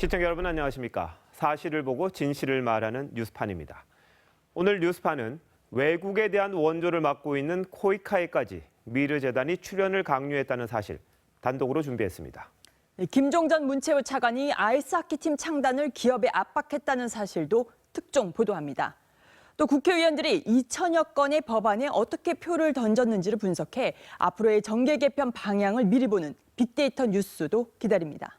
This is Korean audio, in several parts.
시청자 여러분 안녕하십니까? 사실을 보고 진실을 말하는 뉴스판입니다. 오늘 뉴스판은 외국에 대한 원조를 맡고 있는 코이카에까지 미르재단이 출연을 강요했다는 사실 단독으로 준비했습니다. 김종전 문체부 차관이 아이스하키팀 창단을 기업에 압박했다는 사실도 특종 보도합니다. 또 국회의원들이 2천여 건의 법안에 어떻게 표를 던졌는지를 분석해 앞으로의 정계 개편 방향을 미리 보는 빅데이터 뉴스도 기다립니다.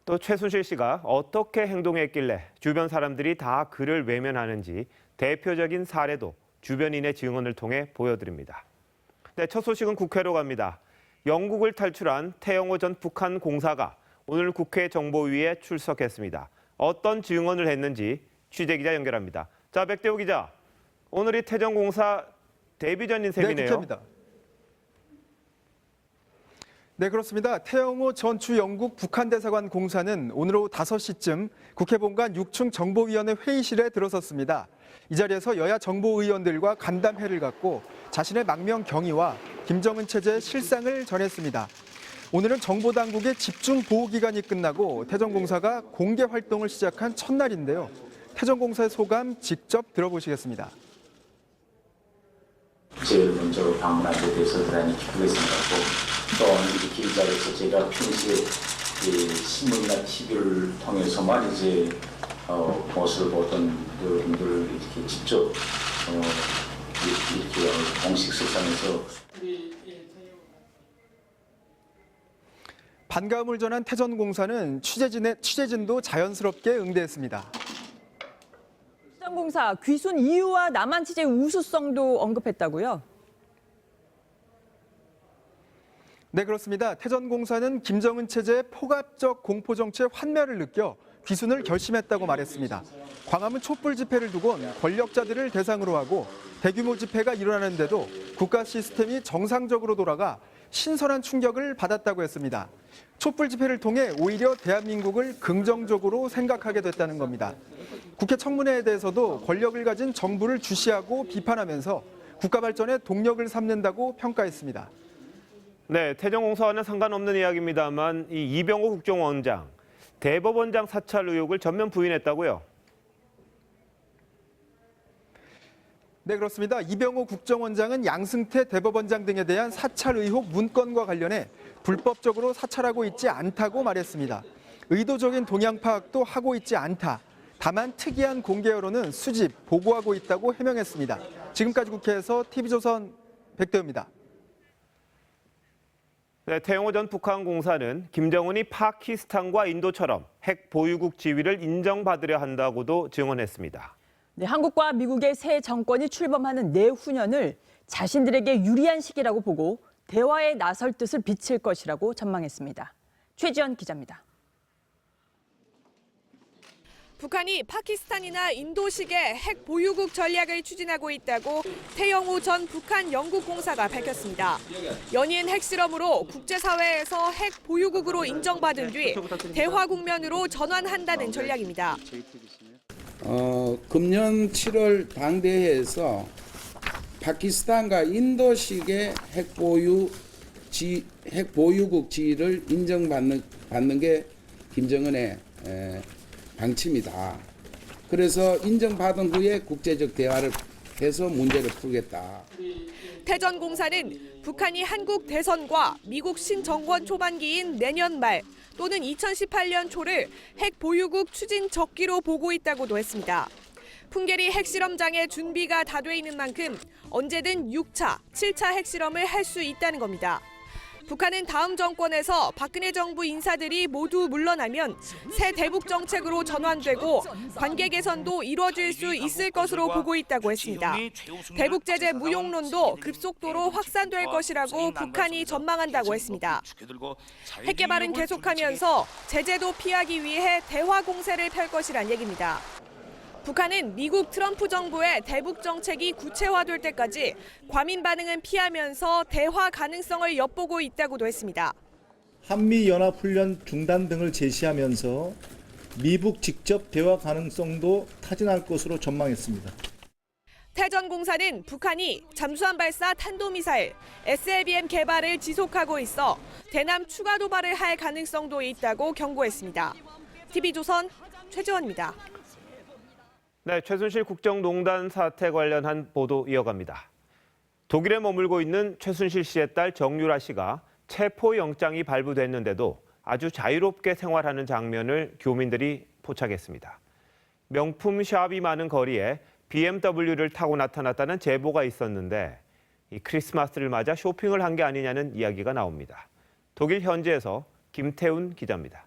또 최순실 씨가 어떻게 행동했길래 주변 사람들이 다 그를 외면하는지 대표적인 사례도 주변인의 증언을 통해 보여드립니다. 네, 첫 소식은 국회로 갑니다. 영국을 탈출한 태영호 전 북한 공사가 오늘 국회 정보위에 출석했습니다. 어떤 증언을 했는지 취재기자 연결합니다. 자, 백대호 기자, 오늘이 태정 공사 데뷔전인 셈이네요. 네, 국회입니다. 네, 그렇습니다. 태영호 전 영국 북한 대사관 공사는 오늘 오후 5시쯤 국회 본관 6층 정보위원회 회의실에 들어섰습니다. 이 자리에서 여야 정보의원들과 간담회를 갖고 자신의 망명 경위와 김정은 체제의 실상을 전했습니다. 오늘은 정보당국의 집중 보호 기간이 끝나고 태정공사가 공개 활동을 시작한 첫날인데요. 태정공사의 소감 직접 들어보시겠습니다. 제일 먼저 방문하게 돼서 대단히 기쁘게 생각하고 또 이렇게 이 자리에서 제가 평소에 신문이나 TV를 통해서만 이제 모습을 보던 여러분들 이렇게 직접 이렇게 공식 석상에서 반가움을 전한 태전공사는 취재진도 자연스럽게 응대했습니다. 태정공사 귀순 이유와 남한 취재 우수성도 언급했다고요? 네, 그렇습니다. 태전공사는 김정은 체제의 포괄적 공포 정치의 환멸을 느껴 귀순을 결심했다고 말했습니다. 광화문 촛불 집회를 두곤 권력자들을 대상으로 하고 대규모 집회가 일어나는데도 국가 시스템이 정상적으로 돌아가 신선한 충격을 받았다고 했습니다. 촛불 집회를 통해 오히려 대한민국을 긍정적으로 생각하게 됐다는 겁니다. 국회 청문회에 대해서도 권력을 가진 정부를 주시하고 비판하면서 국가 발전에 동력을 삼는다고 평가했습니다. 네, 태정공사와는 상관없는 이야기입니다만 이 이병호 국정원장, 대법원장 사찰 의혹을 전면 부인했다고요? 네, 그렇습니다. 이병호 국정원장은 양승태 대법원장 등에 대한 사찰 의혹 문건과 관련해 불법적으로 사찰하고 있지 않다고 말했습니다. 의도적인 동향 파악도 하고 있지 않다. 다만 특이한 공개 여론은 수집, 보고하고 있다고 해명했습니다. 지금까지 국회에서 TV조선 백대호입니다. 네, 태영호 전 북한 공사는 김정은이 파키스탄과 인도처럼 핵 보유국 지위를 인정받으려 한다고도 증언했습니다. 네, 한국과 미국의 새 정권이 출범하는 내후년을 자신들에게 유리한 시기라고 보고 대화에 나설 뜻을 비칠 것이라고 전망했습니다. 최지연 기자입니다. 북한이 파키스탄이나 인도식의 핵 보유국 전략을 추진하고 있다고 태영호 전 북한 영국공사가 밝혔습니다. 연이은 핵실험으로 국제사회에서 핵 보유국으로 인정받은 뒤 대화 국면으로 전환한다는 전략입니다. 금년 7월 당대회에서 파키스탄과 인도식의 핵 보유국 지위를 인정받는 게 김정은의 방침이다. 그래서 인정받은 후에 국제적 대화를 해서 문제를 풀겠다. 태전공사는 북한이 한국 대선과 미국 신정권 초반기인 내년 말 또는 2018년 초를 핵 보유국 추진 적기로 보고 있다고도 했습니다. 풍계리 핵실험장의 준비가 다 돼 있는 만큼 언제든 6차, 7차 핵실험을 할 수 있다는 겁니다. 북한은 다음 정권에서 박근혜 정부 인사들이 모두 물러나면 새 대북 정책으로 전환되고 관계 개선도 이루어질 수 있을 것으로 보고 있다고 했습니다. 대북 제재 무용론도 급속도로 확산될 것이라고 북한이 전망한다고 했습니다. 핵 개발은 계속하면서 제재도 피하기 위해 대화 공세를 펼 것이란 얘기입니다. 북한은 미국 트럼프 정부의 대북 정책이 구체화될 때까지 과민 반응은 피하면서 대화 가능성을 엿보고 있다고도 했습니다. 한미연합훈련 중단 등을 제시하면서 미북 직접 대화 가능성도 타진할 것으로 전망했습니다. 태전공사는 북한이 잠수함 발사 탄도미사일, SLBM 개발을 지속하고 있어 대남 추가 도발을 할 가능성도 있다고 경고했습니다. TV조선 최지원입니다. 네, 최순실 국정농단 사태 관련한 보도 이어갑니다. 독일에 머물고 있는 최순실 씨의 딸 정유라 씨가 체포영장이 발부됐는데도 아주 자유롭게 생활하는 장면을 교민들이 포착했습니다. 명품 샵이 많은 거리에 BMW를 타고 나타났다는 제보가 있었는데 이 크리스마스를 맞아 쇼핑을 한 게 아니냐는 이야기가 나옵니다. 독일 현지에서 김태훈 기자입니다.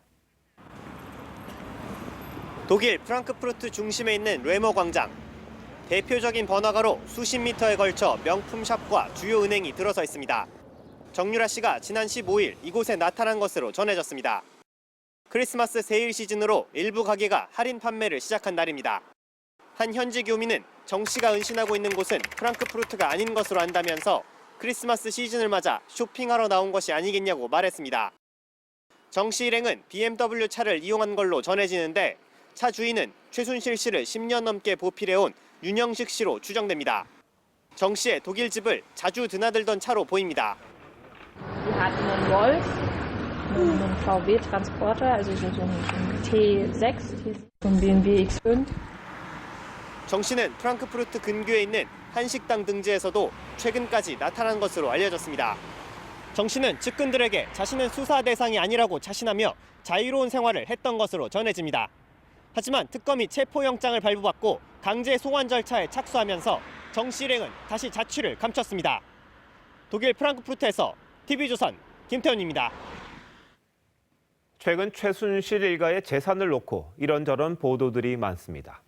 독일 프랑크푸르트 중심에 있는 뢰머 광장. 대표적인 번화가로 수십 미터에 걸쳐 명품샵과 주요 은행이 들어서 있습니다. 정유라 씨가 지난 15일 이곳에 나타난 것으로 전해졌습니다. 크리스마스 세일 시즌으로 일부 가게가 할인 판매를 시작한 날입니다. 한 현지 교민은 정 씨가 은신하고 있는 곳은 프랑크푸르트가 아닌 것으로 안다면서 크리스마스 시즌을 맞아 쇼핑하러 나온 것이 아니겠냐고 말했습니다. 정 씨 일행은 BMW 차를 이용한 걸로 전해지는데 차 주인은 최순실 씨를 10년 넘게 보필해온 윤영식 씨로 추정됩니다. 정 씨의 독일 집을 자주 드나들던 차로 보입니다. Wir hatten einen Golf, einen VW Transporter, also so ein T6, so ein BMW X5. 정 씨는 프랑크푸르트 근교에 있는 한식당 등지에서도 최근까지 나타난 것으로 알려졌습니다. 정 씨는 측근들에게 자신은 수사 대상이 아니라고 자신하며 자유로운 생활을 했던 것으로 전해집니다. 하지만 특검이 체포영장을 발부받고 강제 송환 절차에 착수하면서 정 씨 일행은 다시 자취를 감췄습니다. 독일 프랑크푸르트에서 TV조선 김태훈입니다. 최근 최순실 일가의 재산을 놓고 이런저런 보도들이 많습니다.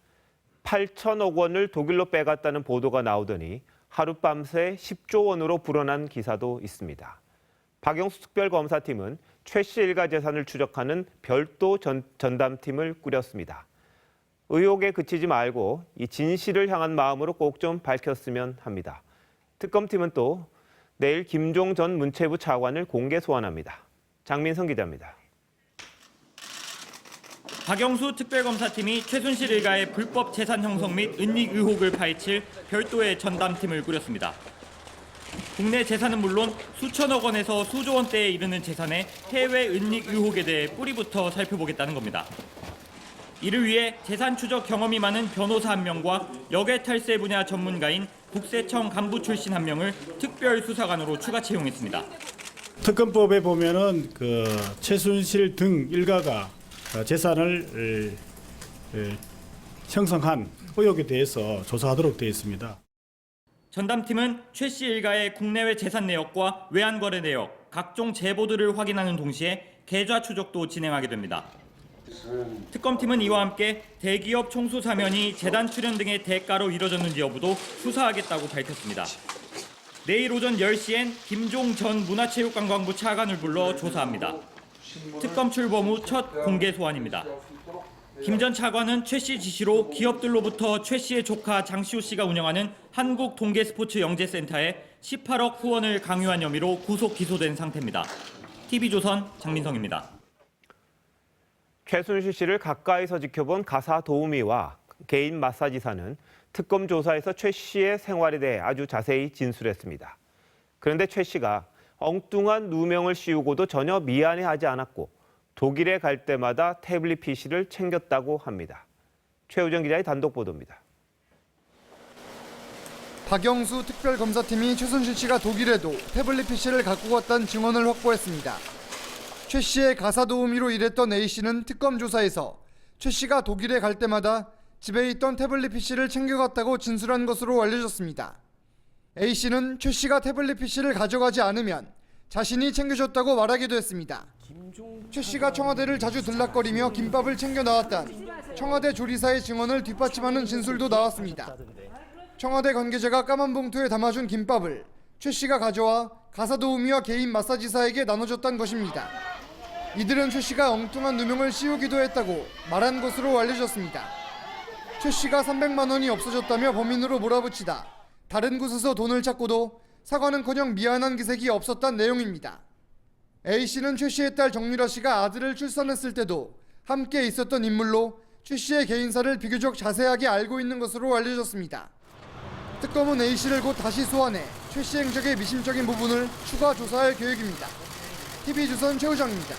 8천억 원을 독일로 빼갔다는 보도가 나오더니 하룻밤새 10조 원으로 불어난 기사도 있습니다. 박영수 특별검사팀은 최 씨 일가 재산을 추적하는 별도 전담팀을 꾸렸습니다. 의혹에 그치지 말고 이 진실을 향한 마음으로 꼭 좀 밝혔으면 합니다. 특검팀은 또 내일 김종 전 문체부 차관을 공개 소환합니다. 장민성 기자입니다. 박영수 특별검사팀이 최순실 일가의 불법 재산 형성 및 은닉 의혹을 파헤칠 별도의 전담팀을 꾸렸습니다. 국내 재산은 물론 수천억 원에서 수조 원대에 이르는 재산의 해외 은닉 의혹에 대해 뿌리부터 살펴보겠다는 겁니다. 이를 위해 재산 추적 경험이 많은 변호사 1명과 역외 탈세 분야 전문가인 국세청 간부 출신 1명을 특별 수사관으로 추가 채용했습니다. 특검법에 보면은 최순실 등 일가가 재산을 형성한 의혹에 대해서 조사하도록 되어 있습니다. 전담팀은 최 씨 일가의 국내외 재산 내역과 외환 거래 내역, 각종 제보들을 확인하는 동시에 계좌 추적도 진행하게 됩니다. 특검팀은 이와 함께 대기업 총수 사면이 재단 출연 등의 대가로 이뤄졌는지 여부도 수사하겠다고 밝혔습니다. 내일 오전 10시엔 김종 전 문화체육관광부 차관을 불러 조사합니다. 특검 출범 후 첫 공개 소환입니다. 김 전 차관은 최 씨 지시로 기업들로부터 최 씨의 조카 장시호 씨가 운영하는 한국동계스포츠영재센터에 18억 후원을 강요한 혐의로 구속 기소된 상태입니다. TV조선 장민성입니다. 최순실 씨를 가까이서 지켜본 가사 도우미와 개인 마사지사는 특검 조사에서 최 씨의 생활에 대해 아주 자세히 진술했습니다. 그런데 최 씨가 엉뚱한 누명을 씌우고도 전혀 미안해하지 않았고 독일에 갈 때마다 태블릿 PC를 챙겼다고 합니다. 최우정 기자의 단독 보도입니다. 박영수 특별검사팀이 최순실 씨가 독일에도 태블릿 PC를 갖고 갔다는 증언을 확보했습니다. 최 씨의 가사 도우미로 일했던 A 씨는 특검 조사에서 최 씨가 독일에 갈 때마다 집에 있던 태블릿 PC를 챙겨갔다고 진술한 것으로 알려졌습니다. A 씨는 최 씨가 태블릿 PC를 가져가지 않으면 자신이 챙겨줬다고 말하기도 했습니다. 최 씨가 청와대를 자주 들락거리며 김밥을 챙겨 나왔다는 청와대 조리사의 증언을 뒷받침하는 진술도 나왔습니다. 청와대 관계자가 까만 봉투에 담아준 김밥을 최 씨가 가져와 가사 도우미와 개인 마사지사에게 나눠줬다는 것입니다. 이들은 최 씨가 엉뚱한 누명을 씌우기도 했다고 말한 것으로 알려졌습니다. 최 씨가 300만 원이 없어졌다며 범인으로 몰아붙이다 다른 곳에서 돈을 찾고도 사과는커녕 미안한 기색이 없었단 내용입니다. A 씨는 최 씨의 딸 정유라 씨가 아들을 출산했을 때도 함께 있었던 인물로 최 씨의 개인사를 비교적 자세하게 알고 있는 것으로 알려졌습니다. 특검은 A 씨를 곧 다시 소환해 최 씨 행적의 미심적인 부분을 추가 조사할 계획입니다. TV조선 최우정입니다.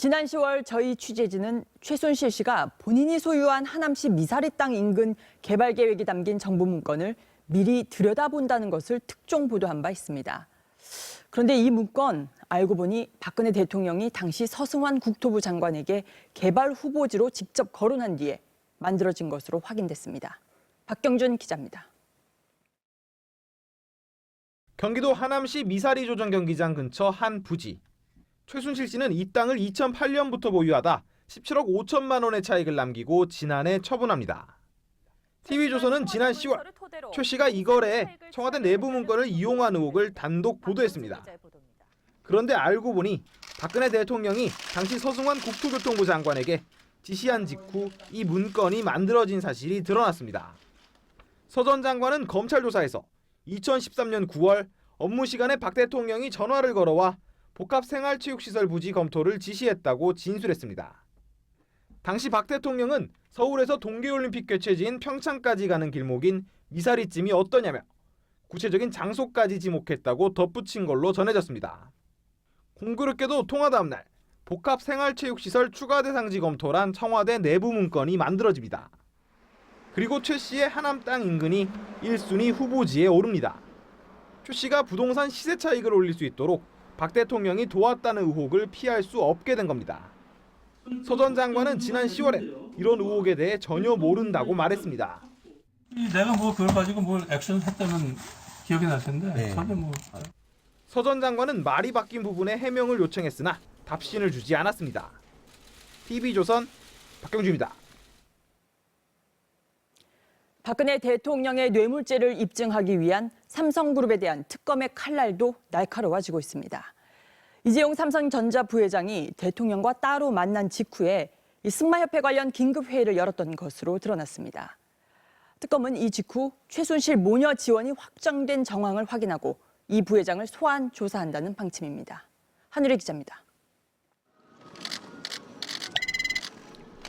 지난 10월 저희 취재진은 최순실 씨가 본인이 소유한 하남시 미사리 땅 인근 개발 계획이 담긴 정부 문건을 미리 들여다본다는 것을 특종 보도한 바 있습니다. 그런데 이 문건 알고 보니 박근혜 대통령이 당시 서승환 국토부 장관에게 개발 후보지로 직접 거론한 뒤에 만들어진 것으로 확인됐습니다. 박경준 기자입니다. 경기도 하남시 미사리 조정 경기장 근처 한 부지. 최순실 씨는 이 땅을 2008년부터 보유하다 17억 5천만 원의 차익을 남기고 지난해 처분합니다. TV조선은 지난 10월 최 씨가 이 거래에 청와대 내부 문건을 이용한 의혹을 단독 보도했습니다. 그런데 알고 보니 박근혜 대통령이 당시 서승환 국토교통부 장관에게 지시한 직후 이 문건이 만들어진 사실이 드러났습니다. 서 전 장관은 검찰 조사에서 2013년 9월 업무 시간에 박 대통령이 전화를 걸어와 복합생활체육시설 부지 검토를 지시했다고 진술했습니다. 당시 박 대통령은 서울에서 동계올림픽 개최지인 평창까지 가는 길목인 미사리쯤이 어떠냐며 구체적인 장소까지 지목했다고 덧붙인 걸로 전해졌습니다. 공교롭게도 통화 다음 날 복합생활체육시설 추가 대상지 검토란 청와대 내부 문건이 만들어집니다. 그리고 최 씨의 하남 땅 인근이 1순위 후보지에 오릅니다. 최 씨가 부동산 시세 차익을 올릴 수 있도록 박 대통령이 도왔다는 의혹을 피할 수 없게 된 겁니다. 서 전 장관은 지난 10월에 이런 의혹에 대해 전혀 모른다고 말했습니다. 내가 뭐 그걸 가지고 뭘 액션을 했다면 기억이 날 텐데 전혀 뭐. 서 전 장관은 말이 바뀐 부분에 해명을 요청했으나 답신을 주지 않았습니다. TV조선 박경주입니다. 박근혜 대통령의 뇌물죄를 입증하기 위한 삼성그룹에 대한 특검의 칼날도 날카로워지고 있습니다. 이재용 삼성전자 부회장이 대통령과 따로 만난 직후에 이 승마협회 관련 긴급회의를 열었던 것으로 드러났습니다. 특검은 이 직후 최순실 모녀 지원이 확정된 정황을 확인하고 이 부회장을 소환 조사한다는 방침입니다. 한유리 기자입니다.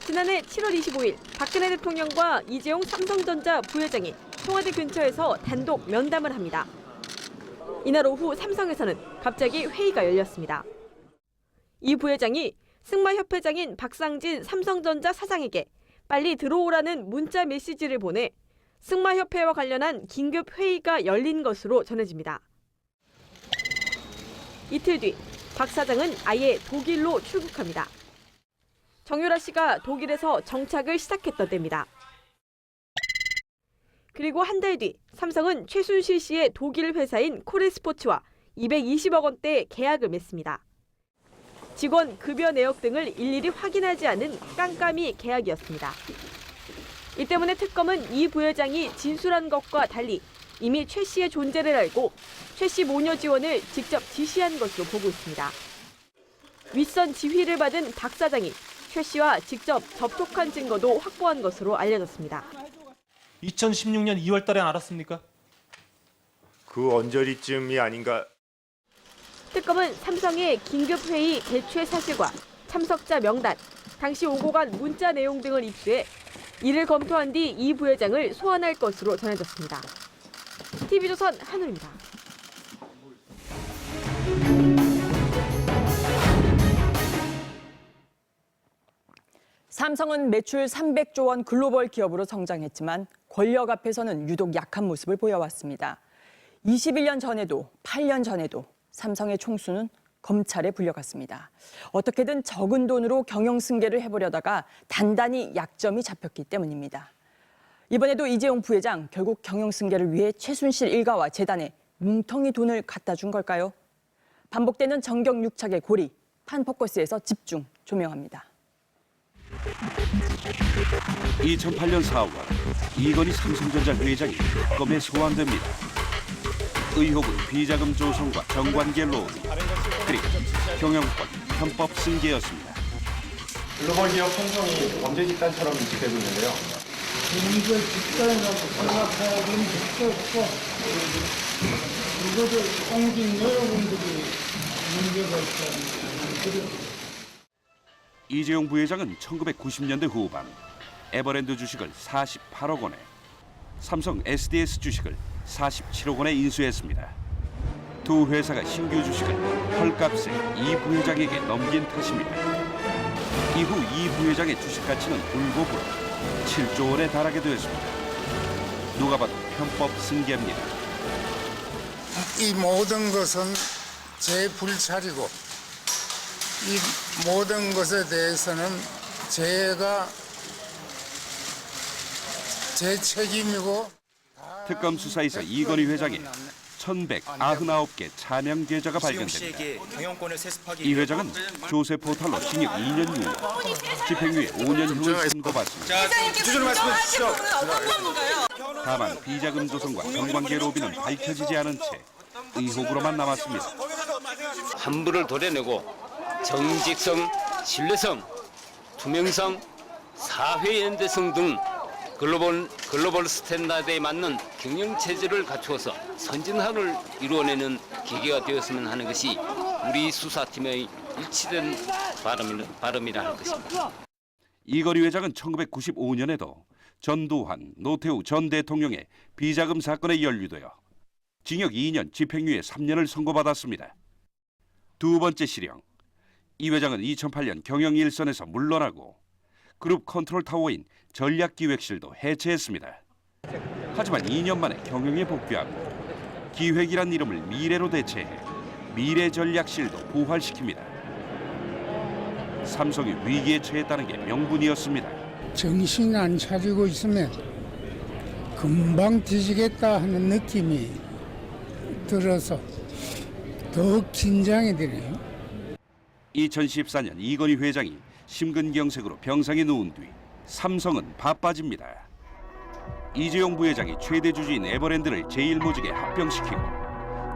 지난해 7월 25일 박근혜 대통령과 이재용 삼성전자 부회장이 청와대 근처에서 단독 면담을 합니다. 이날 오후 삼성에서는 갑자기 회의가 열렸습니다. 이 부회장이 승마협회장인 박상진 삼성전자 사장에게 빨리 들어오라는 문자 메시지를 보내 승마협회와 관련한 긴급 회의가 열린 것으로 전해집니다. 이틀 뒤 박 사장은 아예 독일로 출국합니다. 정유라 씨가 독일에서 정착을 했던 때입니다. 그리고 한 달 뒤 삼성은 최순실 씨의 독일 회사인 코레스포츠와 220억 원대 계약을 맺습니다. 직원 급여 내역 등을 일일이 확인하지 않은 깜깜이 계약이었습니다. 이 때문에 특검은 이 부회장이 진술한 것과 달리 이미 최 씨의 존재를 알고 최 씨 모녀 지원을 직접 지시한 것으로 보고 있습니다. 윗선 지휘를 받은 박 사장이 최 씨와 직접 접촉한 증거도 확보한 것으로 알려졌습니다. 2016년 2월 달에 알았습니까? 그 언저리쯤이 아닌가. 특검은 삼성의 긴급회의 개최 사실과 참석자 명단, 당시 오고 간 문자 내용 등을 입수해 이를 검토한 뒤 이 부회장을 소환할 것으로 전해졌습니다. TV조선 한울입니다. 삼성은 매출 300조 원 글로벌 기업으로 성장했지만 권력 앞에서는 유독 약한 모습을 보여왔습니다. 21년 전에도 8년 전에도 삼성의 총수는 검찰에 불려갔습니다. 어떻게든 적은 돈으로 경영 승계를 해보려다가 단단히 약점이 잡혔기 때문입니다. 이번에도 이재용 부회장 결국 경영 승계를 위해 최순실 일가와 재단에 뭉텅이 돈을 갖다 준 걸까요? 반복되는 정경유착의 고리, 판포커스에서 집중 조명합니다. 2008년 4월 이건희 삼성전자 회장이 특검에 소환됩니다. 의혹은 비자금 조성과 정관계 로비, 그리고 경영권 편법 승계였습니다. 글로벌 기업 삼성이 범죄 집단처럼 인식되고 있는데요. 이걸 집단이라고 생각하기는 절대 없고 이것을 옹진 여러분들이 문제가 있다는 이재용 부회장은 1990년대 후반 에버랜드 주식을 48억 원에 삼성 SDS 주식을 47억 원에 인수했습니다. 두 회사가 신규 주식을 헐값에 이 부회장에게 넘긴 탓입니다. 이후 이 부회장의 주식 가치는 굴곡으로 7조 원에 달하게 되었습니다. 누가 봐도 편법 승계입니다. 이 모든 것은 제 불찰이고 이 모든 것에 대해서는 제가 제 책임이고. 특검 수사에서 이건희 회장의 1,199개 차량 계좌가 발견됩니다. 이 회장은 조세 포탈로 징역 2년 후, 집행유예 5년형을 선고받습니다. 기준을 말씀해 주시죠. 다만 비자금 조성과 성관계 로비는 밝혀지지 않은 채 의혹으로만 남았습니다. 환부를 도려내고 정직성, 신뢰성, 투명성, 사회 연대성 등 글로벌 스탠다드에 맞는 경영 체제를 갖추어서 선진화를 이루어내는 계기가 되었으면 하는 것이 우리 수사팀의 일치된 바람이라 할 것입니다. 이건희 회장은 1995년에도 전두환, 노태우 전 대통령의 비자금 사건에 연루되어 징역 2년, 집행유예 3년을 선고받았습니다. 두 번째 실형, 이 회장은 2008년 경영 일선에서 물러나고 그룹 컨트롤 타워인 전략기획실도 해체했습니다. 하지만 2년 만에 경영에 복귀하고 기획이란 이름을 미래로 대체해 미래전략실도 부활시킵니다. 삼성이 위기에 처했다는 게 명분이었습니다. 정신 안 차리고 있으면 금방 뒤지겠다 하는 느낌이 들어서 더욱 긴장이 되네요. 2014년 이건희 회장이 심근경색으로 병상에 누운 뒤 삼성은 바빠집니다. 이재용 부회장이 최대 주주인 에버랜드를 제일모직에 합병시키고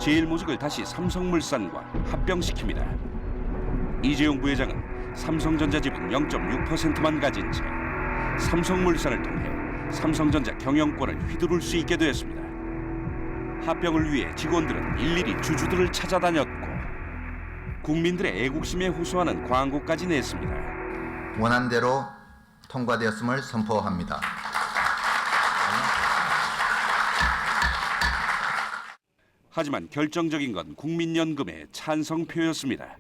제일모직을 다시 삼성물산과 합병시킵니다. 이재용 부회장은 삼성전자 지분 0.6%만 가진 채 삼성물산을 통해 삼성전자 경영권을 휘두를 수 있게 되었습니다. 합병을 위해 직원들은 일일이 주주들을 찾아다녔고 국민들의 애국심에 호소하는 광고까지 냈습니다. 원안대로 통과되었음을 선포합니다. 하지만 결정적인 건 국민연금의 찬성표였습니다.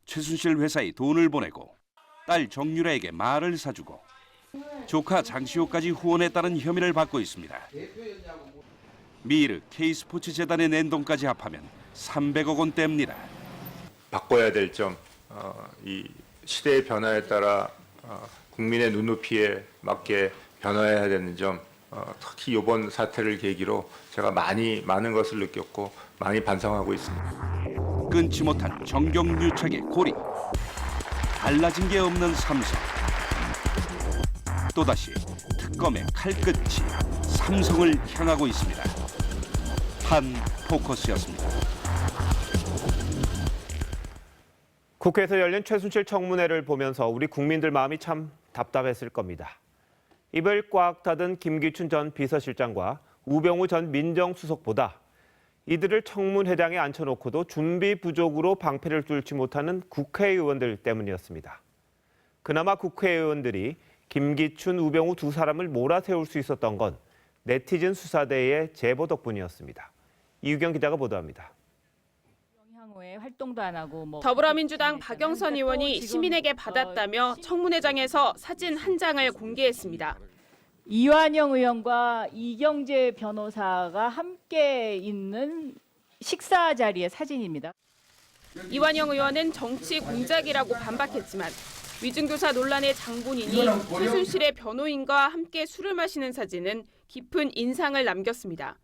최순실 회사에 돈을 보내고 딸 정유라에게 말을 사주고 조카 장시호까지 후원했다는 혐의를 받고 있습니다. 미르 K스포츠재단에 낸 돈까지 합하면 300억 원대입니다. 바꿔야 될 점, 이 시대의 변화에 따라 국민의 눈높이에 맞게 변화해야 되는 점, 특히 이번 사태를 계기로 제가 많은 것을 느꼈고 많이 반성하고 있습니다. 끊지 못한 정경유착의 고리, 달라진 게 없는 삼성. 또다시 특검의 칼끝이 삼성을 향하고 있습니다. 한 포커스였습니다. 국회에서 열린 최순실 청문회를 보면서 우리 국민들 마음이 참 답답했을 겁니다. 입을 꽉 닫은 김기춘 전 비서실장과 우병우 전 민정수석보다 이들을 청문회장에 앉혀놓고도 준비 부족으로 방패를 뚫지 못하는 국회의원들 때문이었습니다. 그나마 국회의원들이 김기춘, 우병우 두 사람을 몰아세울 수 있었던 건 네티즌 수사대의 제보 덕분이었습니다. 이유경 기자가 보도합니다. 활동도 안 하고 더불어민주당 박영선 의원이 시민에게 받았다며 청문회장에서 사진 한 장을 공개했습니다. 이완영 의원과 이경재 변호사가 함께 있는 식사 자리의 사진입니다. 이완영 의원은 정치 공작이라고 반박했지만 위증교사 논란의 장본인이 최순실의 변호인과 함께 술을 마시는 사진은 깊은 인상을 남겼습니다.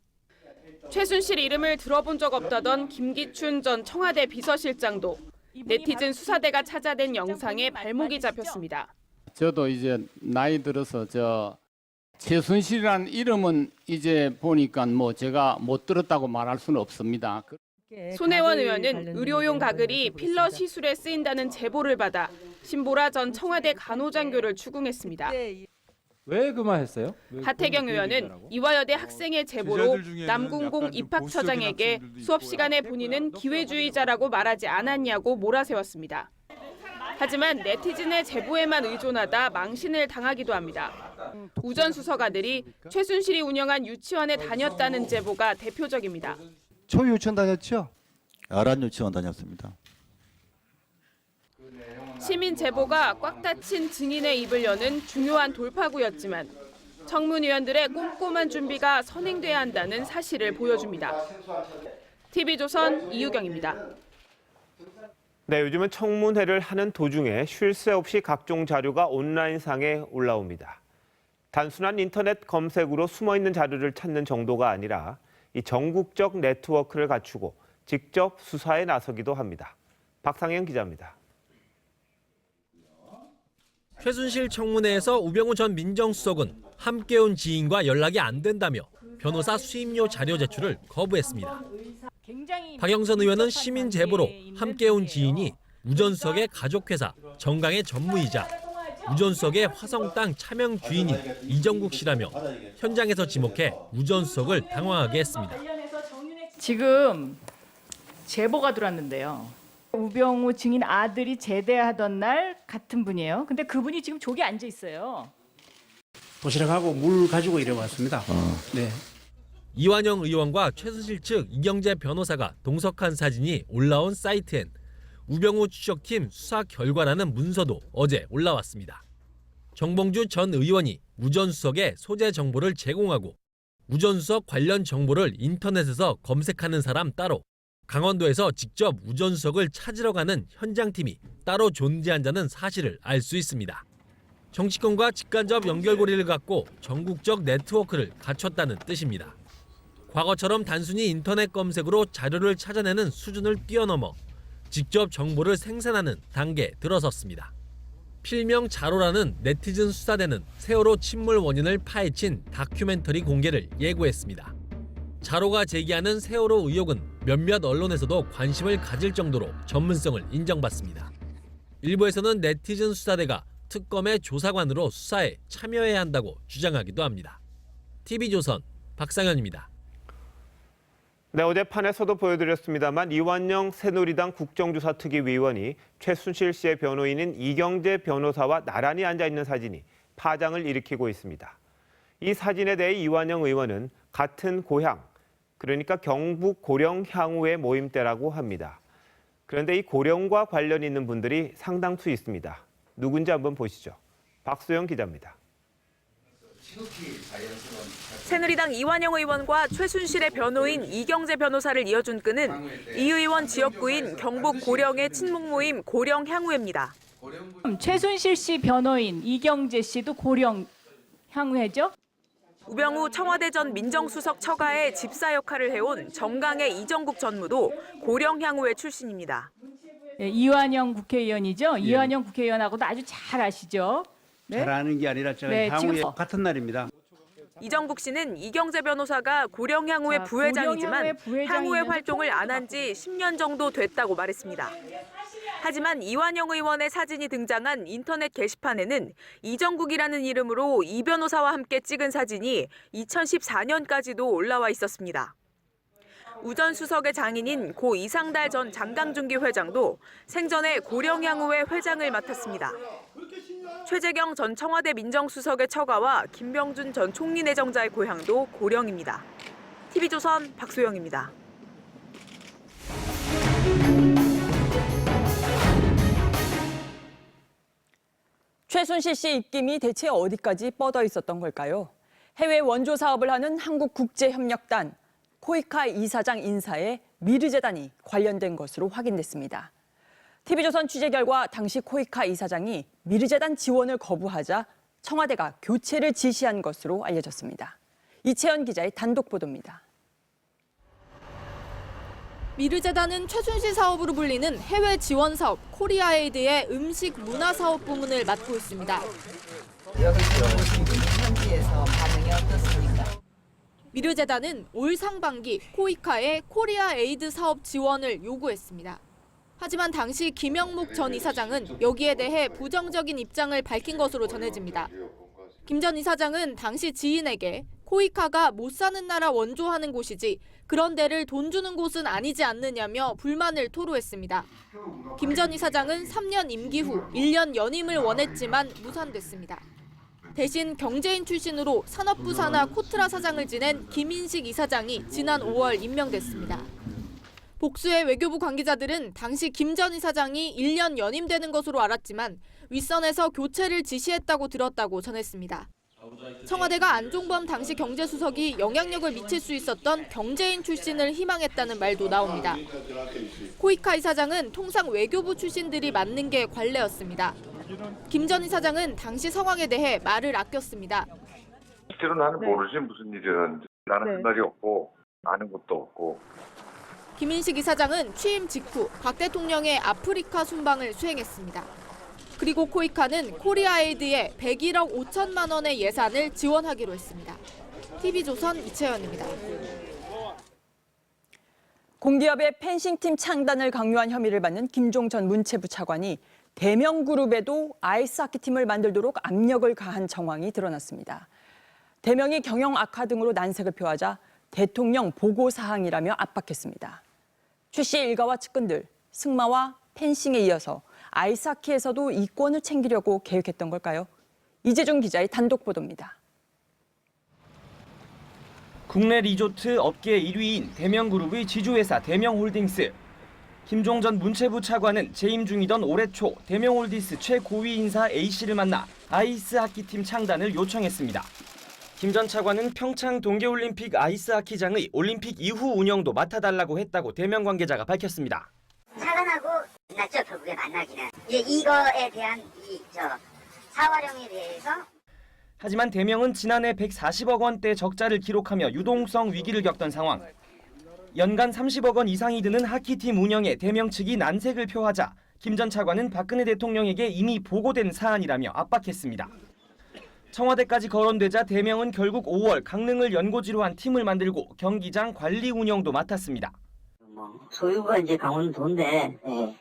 최순실 이름을 들어본 적 없다던 김기춘 전 청와대 비서실장도 네티즌 수사대가 찾아낸 영상에 발목이 잡혔습니다. 저도 이제 나이 들어서 최순실이라는 이름은 이제 보니까 제가 못 들었다고 말할 수는 없습니다. 손혜원 의원은 의료용 가글이 필러 시술에 쓰인다는 제보를 받아 신보라 전 청와대 간호장교를 추궁했습니다. 왜 그 말 했어요? 하태경 의원은 이화여대 학생의 제보로 남궁공 입학처장에게 수업 시간에 본인은 기회주의자라고 말하지 않았냐고 몰아세웠습니다. 하지만 네티즌의 제보에만 의존하다 망신을 당하기도 합니다. 우 전 수석아들이 최순실이 운영한 유치원에 다녔다는 제보가 대표적입니다. 초유치원 다녔죠? 아란 유치원 다녔습니다. 시민 제보가 꽉 닫힌 증인의 입을 여는 중요한 돌파구였지만 청문위원들의 꼼꼼한 준비가 선행돼야 한다는 사실을 보여줍니다. TV조선 이유경입니다. 네, 요즘은 청문회를 하는 도중에 쉴 새 없이 각종 자료가 온라인상에 올라옵니다. 단순한 인터넷 검색으로 숨어있는 자료를 찾는 정도가 아니라 이 전국적 네트워크를 갖추고 직접 수사에 나서기도 합니다. 박상현 기자입니다. 최순실 청문회에서 우병우 전 민정수석은 함께 온 지인과 연락이 안 된다며 변호사 수임료 자료 제출을 거부했습니다. 박영선 의원은 시민 제보로 함께 온 지인이 우전석의 가족회사 정강의 전무이자 우전석의 화성땅 차명 주인인 이정국 씨라며 현장에서 지목해 우전석을 당황하게 했습니다. 지금 제보가 들어왔는데요. 우병우 증인 아들이 제대하던 날 같은 분이에요. 근데 그분이 지금 저기 앉아 있어요. 도시락하고 물 가지고 이래 왔습니다. 네. 이완영 의원과 최순실 측 이경재 변호사가 동석한 사진이 올라온 사이트엔 우병우 추적팀 수사 결과라는 문서도 어제 올라왔습니다. 정봉주 전 의원이 우전수석의 소재 정보를 제공하고 우전수석 관련 정보를 인터넷에서 검색하는 사람 따로, 강원도에서 직접 우전수석을 찾으러 가는 현장팀이 따로 존재한다는 사실을 알 수 있습니다. 정치권과 직간접 연결고리를 갖고 전국적 네트워크를 갖췄다는 뜻입니다. 과거처럼 단순히 인터넷 검색으로 자료를 찾아내는 수준을 뛰어넘어 직접 정보를 생산하는 단계에 들어섰습니다. 필명 자로라는 네티즌 수사대는 세월호 침몰 원인을 파헤친 다큐멘터리 공개를 예고했습니다. 자로가 제기하는 세월호 의혹은 몇몇 언론에서도 관심을 가질 정도로 전문성을 인정받습니다. 일부에서는 네티즌 수사대가 특검의 조사관으로 수사에 참여해야 한다고 주장하기도 합니다. TV조선 박상현입니다. 네, 어젯판에서도 보여드렸습니다만 이완영 새누리당 국정조사특위위원이 최순실 씨의 변호인인 이경재 변호사와 나란히 앉아있는 사진이 파장을 일으키고 있습니다. 이 사진에 대해 이완영 의원은 같은 고향, 그러니까 경북 고령 향후의 모임때라고 합니다. 그런데 이 고령과 관련 있는 분들이 상당수 있습니다. 누군지 한번 보시죠. 박소영 기자입니다. 새누리당 이완영 의원과 최순실의 변호인 이경재 변호사를 이어준 끈은 이 의원 지역구인 경북 고령의 친목 모임 고령 향후회입니다. 최순실 씨 변호인 이경재 씨도 고령 향후회죠? 우병우 청와대 전 민정수석 처가의 집사 역할을 해온 정강의 이정국 전무도 고령 향후회 출신입니다. 네, 이완영 국회의원이죠. 예. 이완영 국회의원하고도 아주 잘 아시죠? 네? 잘 아는 게 아니라 제가 향후에 같은 날입니다. 이정국 씨는 이경재 변호사가 고령 향후회 부회장이지만 향후회 활동을 안 한 지 10년 정도 됐다고 말했습니다. 하지만 이완영 의원의 사진이 등장한 인터넷 게시판에는 이정국이라는 이름으로 이 변호사와 함께 찍은 사진이 2014년까지도 올라와 있었습니다. 우전 수석의 장인인 고 이상달 전 장강중기 회장도 생전에 고령 향후회 회장을 맡았습니다. 최재경 전 청와대 민정수석의 처가와 김병준 전 총리 내정자의 고향도 고령입니다. TV조선 박소영입니다. 최순실 씨 입김이 대체 어디까지 뻗어 있었던 걸까요? 해외 원조 사업을 하는 한국국제협력단, 코이카 이사장 인사에 미르재단이 관련된 것으로 확인됐습니다. TV조선 취재 결과 당시 코이카 이사장이 미르재단 지원을 거부하자 청와대가 교체를 지시한 것으로 알려졌습니다. 이채연 기자의 단독 보도입니다. 미르재단은 최순실 사업으로 불리는 해외 지원 사업 코리아에이드의 음식 문화 사업 부문을 맡고 있습니다. 여기서 현지에서 반응이 어떻습니까? 미르재단은 올 상반기 코이카의 코리아에이드 사업 지원을 요구했습니다. 하지만 당시 김영묵 전 이사장은 여기에 대해 부정적인 입장을 밝힌 것으로 전해집니다. 김 전 이사장은 당시 지인에게 코이카가 못 사는 나라 원조하는 곳이지 그런 데를 돈 주는 곳은 아니지 않느냐며 불만을 토로했습니다. 김 전 이사장은 3년 임기 후 1년 연임을 원했지만 무산됐습니다. 대신 경제인 출신으로 산업부 산하 코트라 사장을 지낸 김인식 이사장이 지난 5월 임명됐습니다. 복수의 외교부 관계자들은 당시 김 전 이사장이 1년 연임되는 것으로 알았지만 윗선에서 교체를 지시했다고 들었다고 전했습니다. 청와대가 안종범 당시 경제수석이 영향력을 미칠 수 있었던 경제인 출신을 희망했다는 말도 나옵니다. 코이카 이사장은 통상 외교부 출신들이 맡는 게 관례였습니다. 김 전 이사장은 당시 상황에 대해 말을 아꼈습니다. 실제로 나는 모르지 무슨 일이라는지. 나는 한 말이 없고 아는 것도 없고. 김인식 이사장은 취임 직후 박 대통령의 아프리카 순방을 수행했습니다. 그리고 코이카는 코리아에이드에 101억 5천만 원의 예산을 지원하기로 했습니다. TV조선 이채연입니다. 공기업의 펜싱팀 창단을 강요한 혐의를 받는 김종 전 문체부 차관이 대명그룹에도 아이스하키팀을 만들도록 압력을 가한 정황이 드러났습니다. 대명이 경영 악화 등으로 난색을 표하자 대통령 보고사항이라며 압박했습니다. 최 씨 일가와 측근들, 승마와 펜싱에 이어서 아이스하키에서도 이권을 챙기려고 계획했던 걸까요? 이재준 기자의 단독 보도입니다. 국내 리조트 업계 1위인 대명그룹의 지주회사 대명홀딩스. 김종 전 문체부 차관은 재임 중이던 올해 초 대명홀딩스 최고위 인사 A씨를 만나 아이스하키팀 창단을 요청했습니다. 김 전 차관은 평창 동계올림픽 아이스하키장의 올림픽 이후 운영도 맡아달라고 했다고 대명 관계자가 밝혔습니다. 차관하고 만났죠, 결국에 만나기는. 이거에 대한 사활용에 대해서. 하지만 대명은 지난해 140억 원대 적자를 기록하며 유동성 위기를 겪던 상황. 연간 30억 원 이상이 드는 하키팀 운영에 대명 측이 난색을 표하자 김 전 차관은 박근혜 대통령에게 이미 보고된 사안이라며 압박했습니다. 청와대까지 거론되자 대명은 결국 5월 강릉을 연고지로 한 팀을 만들고 경기장 관리 운영도 맡았습니다. 소유가 이제 강원도인데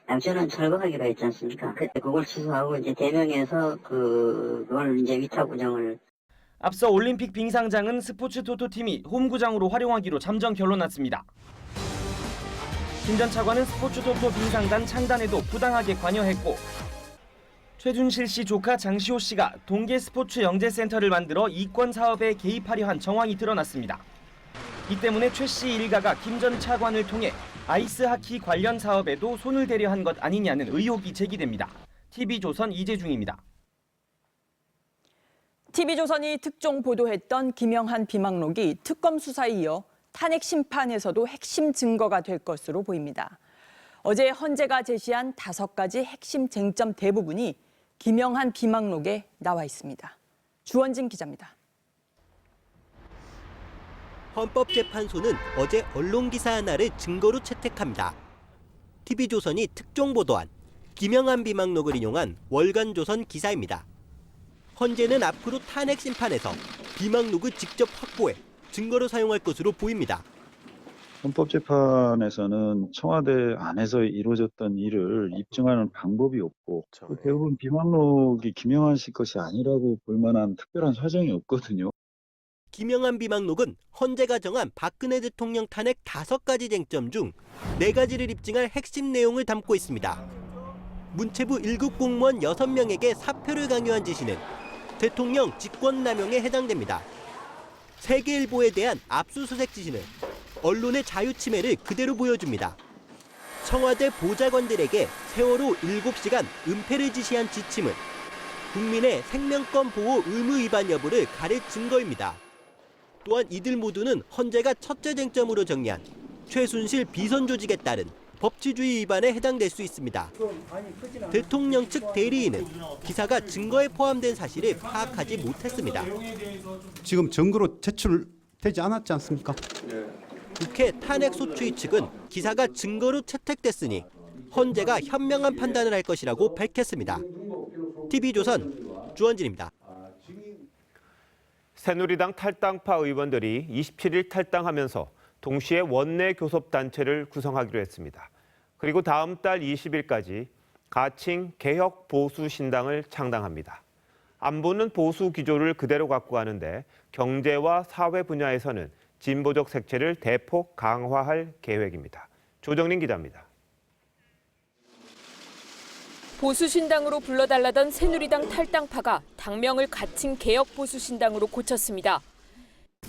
양천은 철거하기로 했지 않습니까? 그때 그걸 취소하고 이제 대명에서 그걸 이제 위탁 운영을. 앞서 올림픽 빙상장은 스포츠 토토팀이 홈구장으로 활용하기로 잠정 결론났습니다. 김 전 차관은 스포츠 토토 빙상단 창단에도 부당하게 관여했고 최순실 씨 조카 장시호 씨가 동계 스포츠 영재센터를 만들어 이권 사업에 개입하려 한 정황이 드러났습니다. 이 때문에 최 씨 일가가 김 전 차관을 통해 아이스하키 관련 사업에도 손을 대려 한 것 아니냐는 의혹이 제기됩니다. TV조선 이재중입니다. TV조선이 특종 보도했던 김영한 비망록이 특검 수사에 이어 탄핵 심판에서도 핵심 증거가 될 것으로 보입니다. 어제 헌재가 제시한 5가지 핵심 쟁점 대부분이 김영한 비망록에 나와 있습니다. 주원진 기자입니다. 헌법재판소는 어제 언론기사 하나를 증거로 채택합니다. TV조선이 특종 보도한 김영한 비망록을 인용한 월간조선 기사입니다. 헌재는 앞으로 탄핵 심판에서 비망록을 직접 확보해 증거로 사용할 것으로 보입니다. 헌법재판에서는 청와대 안에서 이루어졌던 일을 입증하는 방법이 없고 대부분 비망록이 김영한 씨 것이 아니라고 볼 만한 특별한 사정이 없거든요. 김영한 비망록은 헌재가 정한 박근혜 대통령 탄핵 5가지 쟁점 중 4가지를 입증할 핵심 내용을 담고 있습니다. 문체부 1급 공무원 6명에게 사표를 강요한 지시는 대통령 직권남용에 해당됩니다. 세계일보에 대한 압수수색 지시는 언론의 자유침해를 그대로 보여줍니다. 청와대 보좌관들에게 세월호 7시간 은폐를 지시한 지침은 국민의 생명권 보호 의무 위반 여부를 가릴 증거입니다. 또한 이들 모두는 헌재가 첫째 쟁점으로 정리한 최순실 비선 조직에 따른 법치주의 위반에 해당될 수 있습니다. 대통령 측 대리인은 기사가 증거에 포함된 사실을 파악하지 못했습니다. 지금 증거로 제출되지 않았지 않습니까? 국회 탄핵소추위 측은 기사가 증거로 채택됐으니 헌재가 현명한 판단을 할 것이라고 밝혔습니다. TV조선 주원진입니다. 새누리당 탈당파 의원들이 27일 탈당하면서 동시에 원내 교섭단체를 구성하기로 했습니다. 그리고 다음 달 20일까지 가칭 개혁보수신당을 창당합니다. 안보는 보수 기조를 그대로 갖고 가는데 경제와 사회 분야에서는 진보적 색채를 대폭 강화할 계획입니다. 조정린 기자입니다. 보수신당으로 불러달라던 새누리당 탈당파가 당명을 가칭 개혁보수신당으로 고쳤습니다.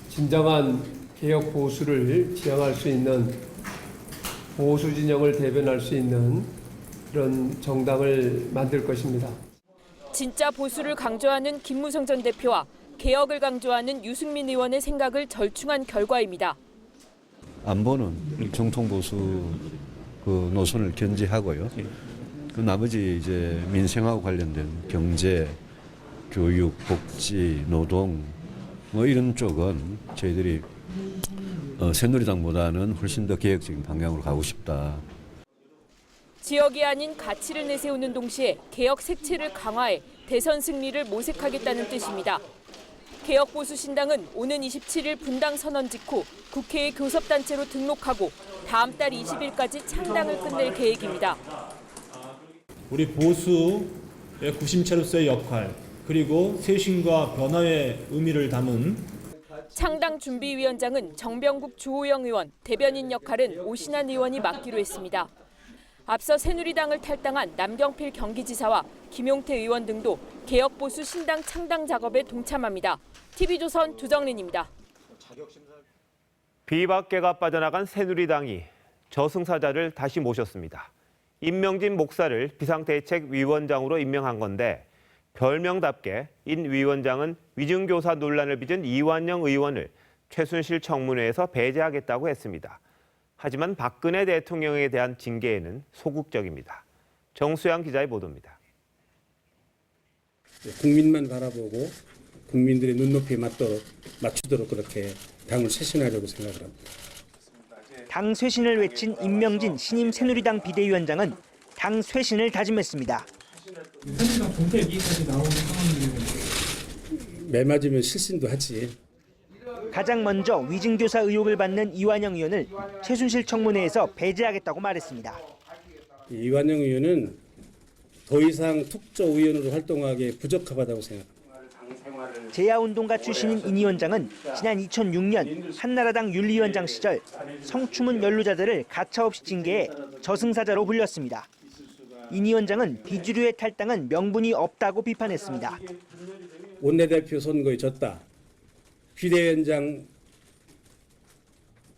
진정한 개혁 보수를 지향할 수 있는 보수 진영을 대변할 수 있는 그런 정당을 만들 것입니다. 진짜 보수를 강조하는 김무성 전 대표와 개혁을 강조하는 유승민 의원의 생각을 절충한 결과입니다. 안보는 정통 보수 그 노선을 견지하고요. 그 나머지 이제 민생하고 관련된 경제, 교육, 복지, 노동 뭐 이런 쪽은 저희들이 새누리당보다는 훨씬 더 개혁적인 방향으로 가고 싶다. 지역이 아닌 가치를 내세우는 동시에 개혁 색채를 강화해 대선 승리를 모색하겠다는 뜻입니다. 개혁보수신당은 오는 27일 분당 선언 직후 국회에 교섭단체로 등록하고 다음 달 20일까지 창당을 끝낼 계획입니다. 우리 보수의 구심체로서의 역할, 그리고 쇄신과 변화의 의미를 담은 창당 준비위원장은 정병국 주호영 의원, 대변인 역할은 오신환 의원이 맡기로 했습니다. 앞서 새누리당을 탈당한 남경필 경기지사와 김용태 의원 등도 개혁보수 신당 창당 작업에 동참합니다. TV조선 두정린입니다. 비박계가 빠져나간 새누리당이 저승사자를 다시 모셨습니다. 임명진 목사를 비상대책위원장으로 임명한 건데 별명답게 인 위원장은 위증교사 논란을 빚은 이완영 의원을 최순실 청문회에서 배제하겠다고 했습니다. 하지만 박근혜 대통령에 대한 징계에는 소극적입니다. 정수양 기자의 보도입니다. 국민만 바라보고 국민들의 눈높이에 맞추도록 그렇게 당을 쇄신하려고 생각을 합니다. 당 쇄신을 외친 임명진 신임 새누리당 비대위원장은 당 쇄신을 다짐했습니다. 새누리당 정책이까지 나오는 상황이면 매 맞으면 실신도 하지. 가장 먼저 위증교사 의혹을 받는 이완영 의원을 최순실 청문회에서 배제하겠다고 말했습니다. 이완영 의원은 더 이상 특조 의원으로 활동하기에 부적합하다고 생각합니다. 재야운동가 출신인 인 위원장은 지난 2006년 한나라당 윤리위원장 시절 성추문 연루자들을 가차없이 징계해 저승사자로 불렸습니다. 인 위원장은 비주류의 탈당은 명분이 없다고 비판했습니다. 원내대표 선거에 졌다. 비대위원장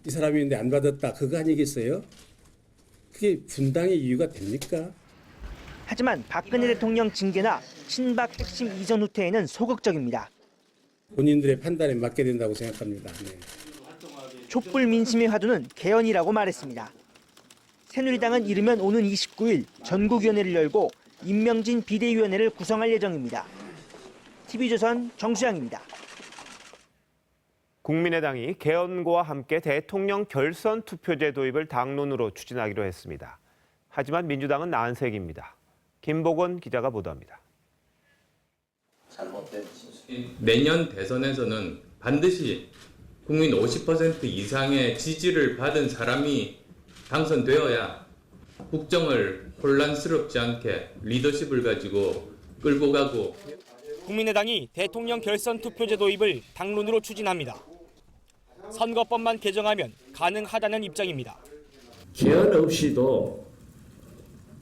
이 사람인데 안 받았다. 그거 아니겠어요? 그게 분당의 이유가 됩니까? 하지만 박근혜 대통령 징계나 친박 핵심 이전 후퇴에는 소극적입니다. 본인들의 판단에 맡게 된다고 생각합니다. 네. 촛불 민심의 화두는 개헌이라고 말했습니다. 새누리당은 이르면 오는 29일 전국위원회를 열고 임명진 비대위원회를 구성할 예정입니다. TV조선 정수양입니다. 국민의당이 개헌과 함께 대통령 결선 투표제 도입을 당론으로 추진하기로 했습니다. 하지만 민주당은 안색입니다. 김복원 기자가 보도합니다. 내년 대선에서는 반드시 국민 50% 이상의 지지를 받은 사람이 당선되어야 국정을 혼란스럽지 않게 리더십을 가지고 끌고 가고. 국민의당이 대통령 결선 투표제 도입을 당론으로 추진합니다. 선거법만 개정하면 가능하다는 입장입니다. 개헌 없이도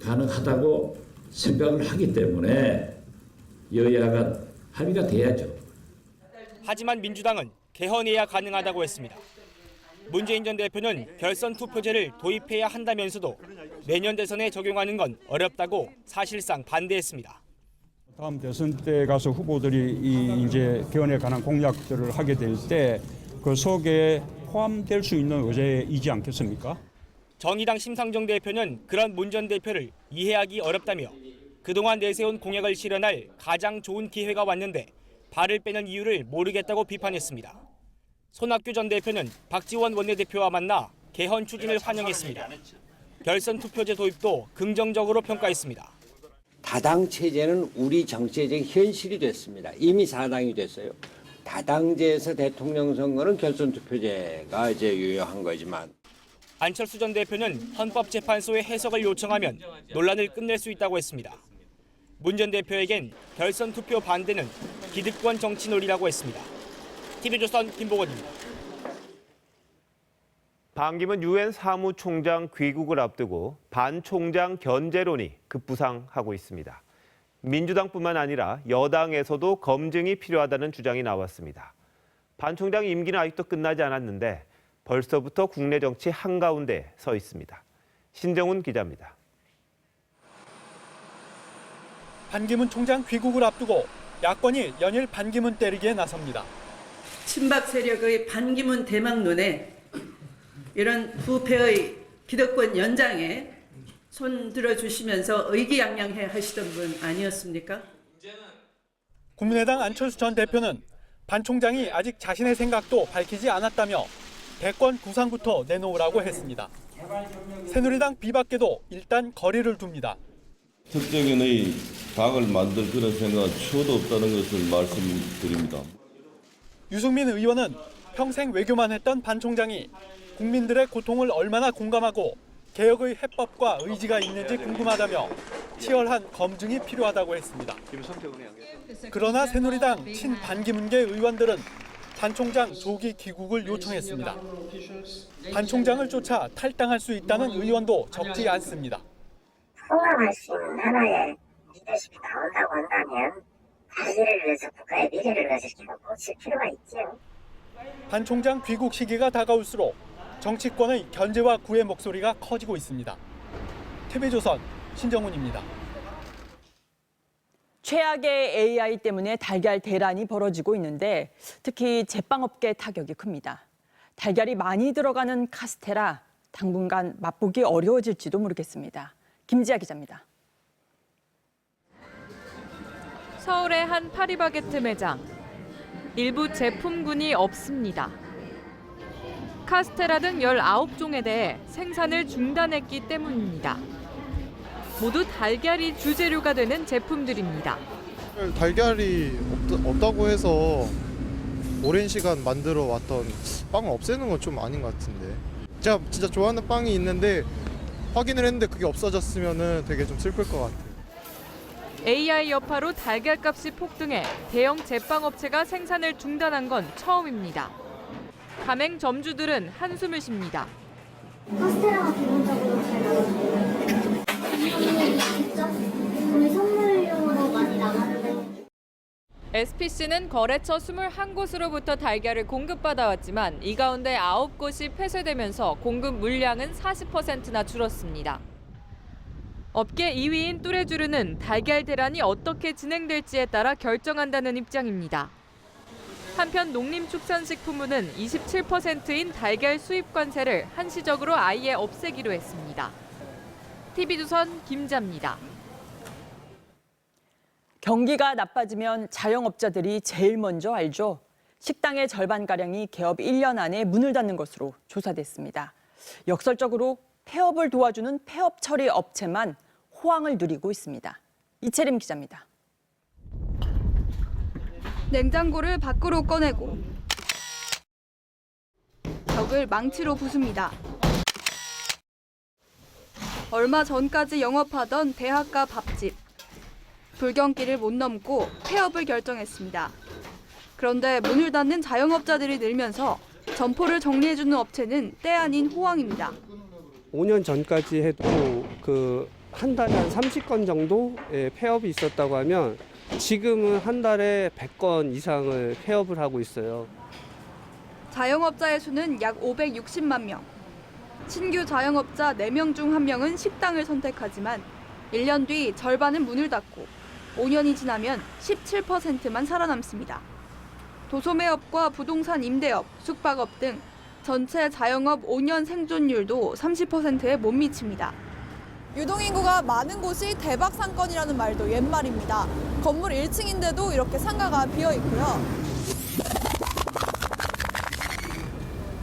가능하다고 생각을 하기 때문에 여야가 합의가 돼야죠. 하지만 민주당은 개헌해야 가능하다고 했습니다. 문재인 전 대표는 결선 투표제를 도입해야 한다면서도 내년 대선에 적용하는 건 어렵다고 사실상 반대했습니다. 다음 대선 때 가서 후보들이 이제 개헌에 관한 공약들을 하게 될 때 그 속에 포함될 수 있는 의제이지 않겠습니까? 정의당 심상정 대표는 그런 문 전 대표를 이해하기 어렵다며 그동안 내세운 공약을 실현할 가장 좋은 기회가 왔는데 발을 빼는 이유를 모르겠다고 비판했습니다. 손학규 전 대표는 박지원 원내대표와 만나 개헌 추진을 환영했습니다. 결선 투표제 도입도 긍정적으로 평가했습니다. 다당 체제는 우리 정치적 현실이 됐습니다. 이미 4당이 됐어요. 다당제에서 대통령 선거는 결선 투표제가 이제 유효한 거지만. 안철수 전 대표는 헌법재판소에 해석을 요청하면 논란을 끝낼 수 있다고 했습니다. 문 전 대표에겐 결선 투표 반대는 기득권 정치놀이라고 했습니다. TV조선 김보건입니다. 반기문 유엔 사무총장 귀국을 앞두고 반 총장 견제론이 급부상하고 있습니다. 민주당뿐만 아니라 여당에서도 검증이 필요하다는 주장이 나왔습니다. 반 총장 임기는 아직도 끝나지 않았는데 벌써부터 국내 정치 한가운데 서 있습니다. 신정훈 기자입니다. 반기문 총장 귀국을 앞두고 야권이 연일 반기문 때리기에 나섭니다. 친박 세력의 반기문 대망론에 이런 부패의 기득권 연장에 손 들어주시면서 의기양양해 하시던 분 아니었습니까? 국민의당 안철수 전 대표는 반 총장이 아직 자신의 생각도 밝히지 않았다며 대권 구상부터 내놓으라고 했습니다. 새누리당 비박계도 일단 거리를 둡니다. 특정인의 당을 만들 그런 생각은 추호도 없다는 것을 말씀드립니다. 유승민 의원은 평생 외교만 했던 반 총장이 국민들의 고통을 얼마나 공감하고 개혁의 해법과 의지가 있는지 궁금하다며 치열한 검증이 필요하다고 했습니다. 그러나 새누리당 친반기문계 의원들은 반 총장 조기 귀국을 요청했습니다. 반 총장을 쫓아 탈당할 수 있다는 의원도 적지 않습니다. 포함할 수 있는 하나의 리더십이 나온다고 한다면 자기를 위해서 국가의 미래를 위해서 계속 고칠 필요가 있죠. 반 총장 귀국 시기가 다가올수록 정치권의 견제와 구애 목소리가 커지고 있습니다. TV조선 신정훈입니다. 최악의 AI 때문에 달걀 대란이 벌어지고 있는데 특히 제빵업계 타격이 큽니다. 달걀이 많이 들어가는 카스테라, 당분간 맛보기 어려워질지도 모르겠습니다. 김지아 기자입니다. 서울의 한 파리바게트 매장. 일부 제품군이 없습니다. 카스테라 등 19종에 대해 생산을 중단했기 때문입니다. 모두 달걀이 주재료가 되는 제품들입니다. 달걀이 없다고 해서 오랜 시간 만들어 왔던 빵을 없애는 건 좀 아닌 것 같은데. 제가 진짜 좋아하는 빵이 있는데 확인을 했는데 그게 없어졌으면 되게 좀 슬플 것 같아요. AI 여파로 달걀값이 폭등해 대형 제빵업체가 생산을 중단한 건 처음입니다. 가맹점주들은 한숨을 쉽니다. 카스테라가 기본적으로 잘 나가는데 진짜 우리 선물용으로 많이 나가는데 SPC는 거래처 21곳으로부터 달걀을 공급받아왔지만 이 가운데 9곳이 폐쇄되면서 공급 물량은 40%나 줄었습니다. 업계 2위인 뚜레쥬르는 달걀 대란이 어떻게 진행될지에 따라 결정한다는 입장입니다. 한편 농림축산식품부는 27%인 달걀 수입 관세를 한시적으로 아예 없애기로 했습니다. TV조선 김자입니다. 경기가 나빠지면 자영업자들이 제일 먼저 알죠. 식당의 절반가량이 개업 1년 안에 문을 닫는 것으로 조사됐습니다. 역설적으로 폐업을 도와주는 폐업 처리 업체만 호황을 누리고 있습니다. 이채림 기자입니다. 냉장고를 밖으로 꺼내고 벽을 망치로 부숩니다. 얼마 전까지 영업하던 대학가 밥집. 불경기를 못 넘고 폐업을 결정했습니다. 그런데 문을 닫는 자영업자들이 늘면서 점포를 정리해주는 업체는 때 아닌 호황입니다. 5년 전까지 해도 한 달에 한 30건 정도의 폐업이 있었다고 하면 지금은 한 달에 100건 이상을 폐업을 하고 있어요. 자영업자의 수는 약 560만 명. 신규 자영업자 4명 중 1명은 식당을 선택하지만 1년 뒤 절반은 문을 닫고 5년이 지나면 17%만 살아남습니다. 도소매업과 부동산 임대업, 숙박업 등 전체 자영업 5년 생존율도 30%에 못 미칩니다. 유동인구가 많은 곳이 대박상권이라는 말도 옛말입니다. 건물 1층인데도 이렇게 상가가 비어 있고요.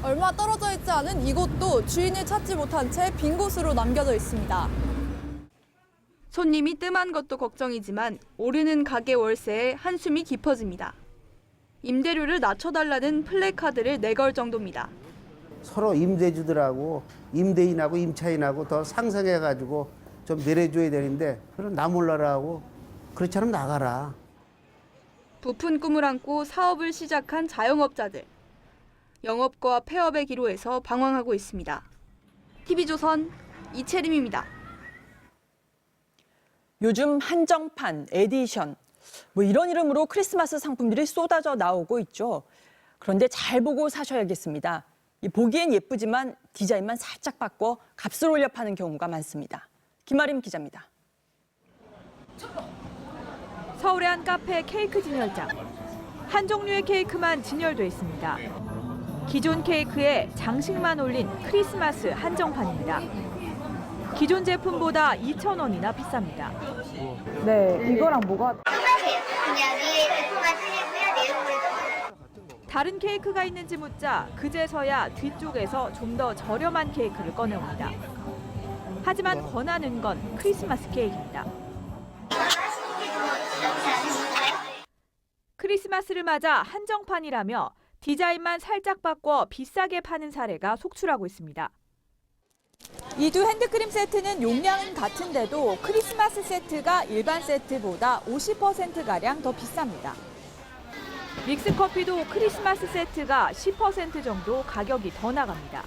얼마 떨어져 있지 않은 이곳도 주인을 찾지 못한 채 빈 곳으로 남겨져 있습니다. 손님이 뜸한 것도 걱정이지만 오르는 가게 월세에 한숨이 깊어집니다. 임대료를 낮춰달라는 플래카드를 내걸 정도입니다. 서로 임대주들하고 임대인하고 임차인하고 더 상생해가지고 좀 내려줘야 되는데 그럼 나 몰라라 하고 그렇지 않으면 나가라. 부푼 꿈을 안고 사업을 시작한 자영업자들. 영업과 폐업의 기로에서 방황하고 있습니다. TV조선 이채림입니다. 요즘 한정판, 에디션, 이런 이름으로 크리스마스 상품들이 쏟아져 나오고 있죠. 그런데 잘 보고 사셔야겠습니다. 보기엔 예쁘지만 디자인만 살짝 바꿔 값을 올려 파는 경우가 많습니다. 김아림 기자입니다. 서울의 한 카페 케이크 진열장. 한 종류의 케이크만 진열돼 있습니다. 기존 케이크에 장식만 올린 크리스마스 한정판입니다. 기존 제품보다 2,000원이나 비쌉니다. 네, 이거랑 뭐가 다른 케이크가 있는지 묻자 그제서야 뒤쪽에서 좀 더 저렴한 케이크를 꺼내옵니다. 하지만 권하는 건 크리스마스 케이크입니다. 크리스마스를 맞아 한정판이라며 디자인만 살짝 바꿔 비싸게 파는 사례가 속출하고 있습니다. 이 두 핸드크림 세트는 용량은 같은데도 크리스마스 세트가 일반 세트보다 50%가량 더 비쌉니다. 믹스커피도 크리스마스 세트가 10% 정도 가격이 더 나갑니다.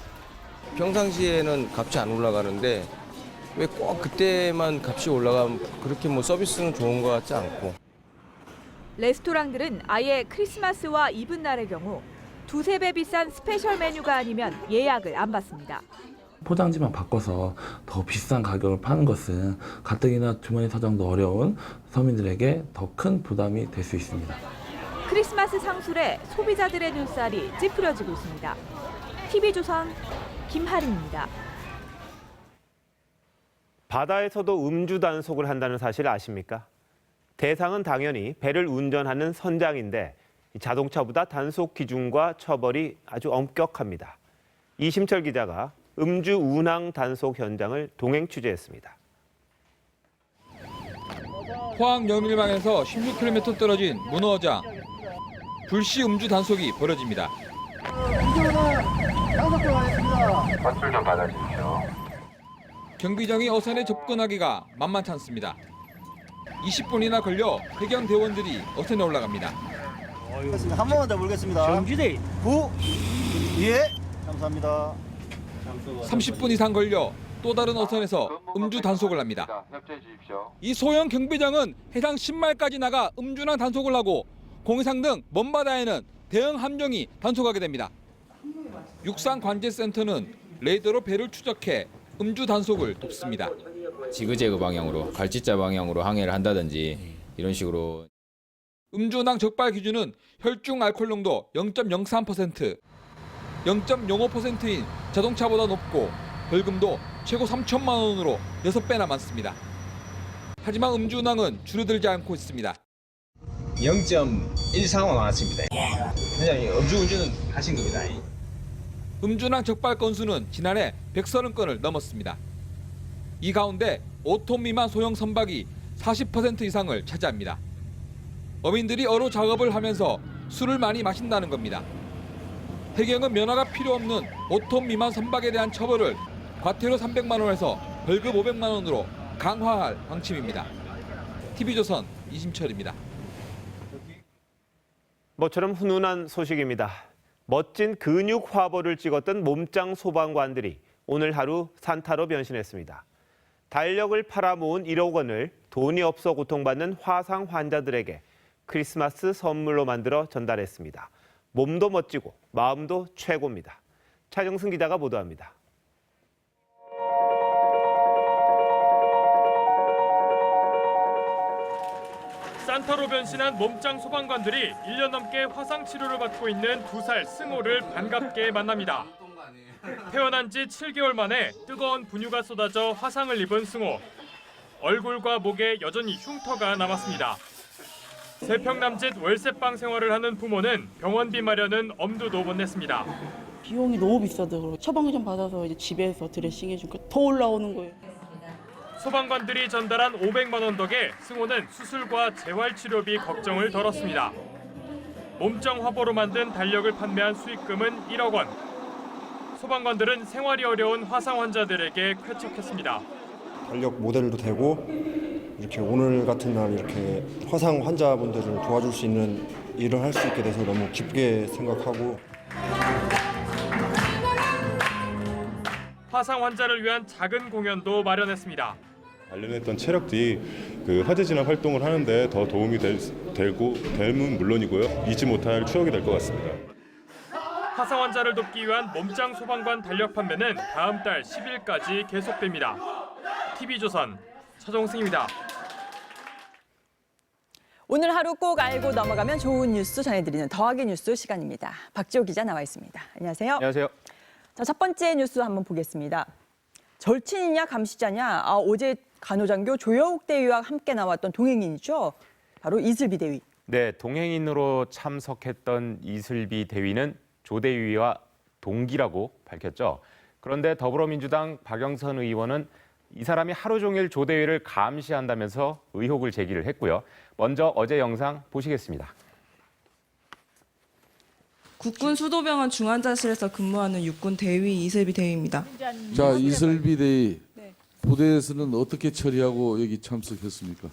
평상시에는 값이 안 올라가는데 왜 꼭 그때만 값이 올라가면 그렇게 뭐 서비스는 좋은 것 같지 않고. 레스토랑들은 아예 크리스마스와 이브날의 경우 두세 배 비싼 스페셜 메뉴가 아니면 예약을 안 받습니다. 포장지만 바꿔서 더 비싼 가격을 파는 것은 가뜩이나 주머니 사정도 어려운 서민들에게 더 큰 부담이 될 수 있습니다. 크리스마스 상술에 소비자들의 눈살이 찌푸려지고 있습니다. TV조선 김하림입니다. 바다에서도 음주 단속을 한다는 사실 아십니까? 대상은 당연히 배를 운전하는 선장인데 자동차보다 단속 기준과 처벌이 아주 엄격합니다. 이심철 기자가 음주 운항 단속 현장을 동행 취재했습니다. 포항 여밀방에서 16km 떨어진 문어장. 불시 음주 단속이 벌어집니다. 건sul 좀 받아주십시오. 경비정이 어선에 접근하기가 만만치 않습니다. 20분이나 걸려 해경 대원들이 어선에 올라갑니다. 한 번만 더 물겠습니다. 정지대 9, 예, 감사합니다. 30분 이상 걸려 또 다른 어선에서 음주 단속을 합니다. 이 소형 경비장은 해상 10마일까지 나가 음주나 단속을 하고 공해상 등 먼 바다에는 대형 함정이 단속하게 됩니다. 육상관제센터는 레이더로 배를 추적해 음주 단속을 돕습니다. 지그재그 방향으로, 갈지자 방향으로 항해를 한다든지 이런 식으로. 음주운항 적발 기준은 혈중 알코올 농도 0.03%, 0.05%인 자동차보다 높고 벌금도 최고 3천만 원으로 6배나 많습니다. 하지만 음주운항은 줄어들지 않고 있습니다. 0.14원 나왔습니다. 그냥 음주운전은 하신 겁니다. 음주운항 적발 건수는 지난해 130건을 넘었습니다. 이 가운데 5톤 미만 소형 선박이 40% 이상을 차지합니다. 어민들이 어로 작업을 하면서 술을 많이 마신다는 겁니다. 해경은 면허가 필요 없는 5톤 미만 선박에 대한 처벌을 과태료 300만 원에서 벌금 500만 원으로 강화할 방침입니다. TV조선 이심철입니다. 모처럼 훈훈한 소식입니다. 멋진 근육 화보를 찍었던 몸짱 소방관들이 오늘 하루 산타로 변신했습니다. 달력을 팔아 모은 1억 원을 돈이 없어 고통받는 화상 환자들에게 크리스마스 선물로 만들어 전달했습니다. 몸도 멋지고 마음도 최고입니다. 차정승 기자가 보도합니다. 산타로 변신한 몸짱 소방관들이 1년 넘게 화상 치료를 받고 있는 2살 승호를 반갑게 만납니다. 태어난 지 7개월 만에 뜨거운 분유가 쏟아져 화상을 입은 승호. 얼굴과 목에 여전히 흉터가 남았습니다. 세평남짓 월세방 생활을 하는 부모는 병원비 마련은 엄두도 못 냈습니다. 비용이 너무 비싸더라고요. 처방전 받아서 이제 집에서 드레싱 해주니까 더 올라오는 거예요. 소방관들이 전달한 500만 원 덕에 승호는 수술과 재활치료비 걱정을 덜었습니다. 몸짱 화보로 만든 달력을 판매한 수익금은 1억 원. 소방관들은 생활이 어려운 화상 환자들에게 쾌척했습니다. 달력 모델도 되고 이렇게 오늘 같은 날 이렇게 화상 환자분들을 도와줄 수 있는 일을 할 수 있게 돼서 너무 기쁘게 생각하고. 화상 환자를 위한 작은 공연도 마련했습니다. 관련했던 체력들이 그 화재 진압 활동을 하는데 더 도움이 되면 물론이고요. 잊지 못할 추억이 될 것 같습니다. 화상 환자를 돕기 위한 몸짱 소방관 달력 판매는 다음 달 10일까지 계속됩니다. TV조선 차정승입니다. 오늘 하루 꼭 알고 넘어가면 좋은 뉴스 전해드리는 더하기 뉴스 시간입니다. 박지호 기자 나와 있습니다. 안녕하세요. 안녕하세요. 자, 첫 번째 뉴스 한번 보겠습니다. 절친이냐 감시자냐. 어제 간호장교 조여옥 대위와 함께 나왔던 동행인이죠. 바로 이슬비 대위. 네, 동행인으로 참석했던 이슬비 대위는 조 대위와 동기라고 밝혔죠. 그런데 더불어민주당 박영선 의원은 이 사람이 하루 종일 조 대위를 감시한다면서 의혹을 제기를 했고요. 먼저 어제 영상 보시겠습니다. 국군 수도병원 중환자실에서 근무하는 육군 대위 이슬비 대위입니다. 자, 이슬비 대위 부대에서는 어떻게 처리하고 여기 참석했습니까?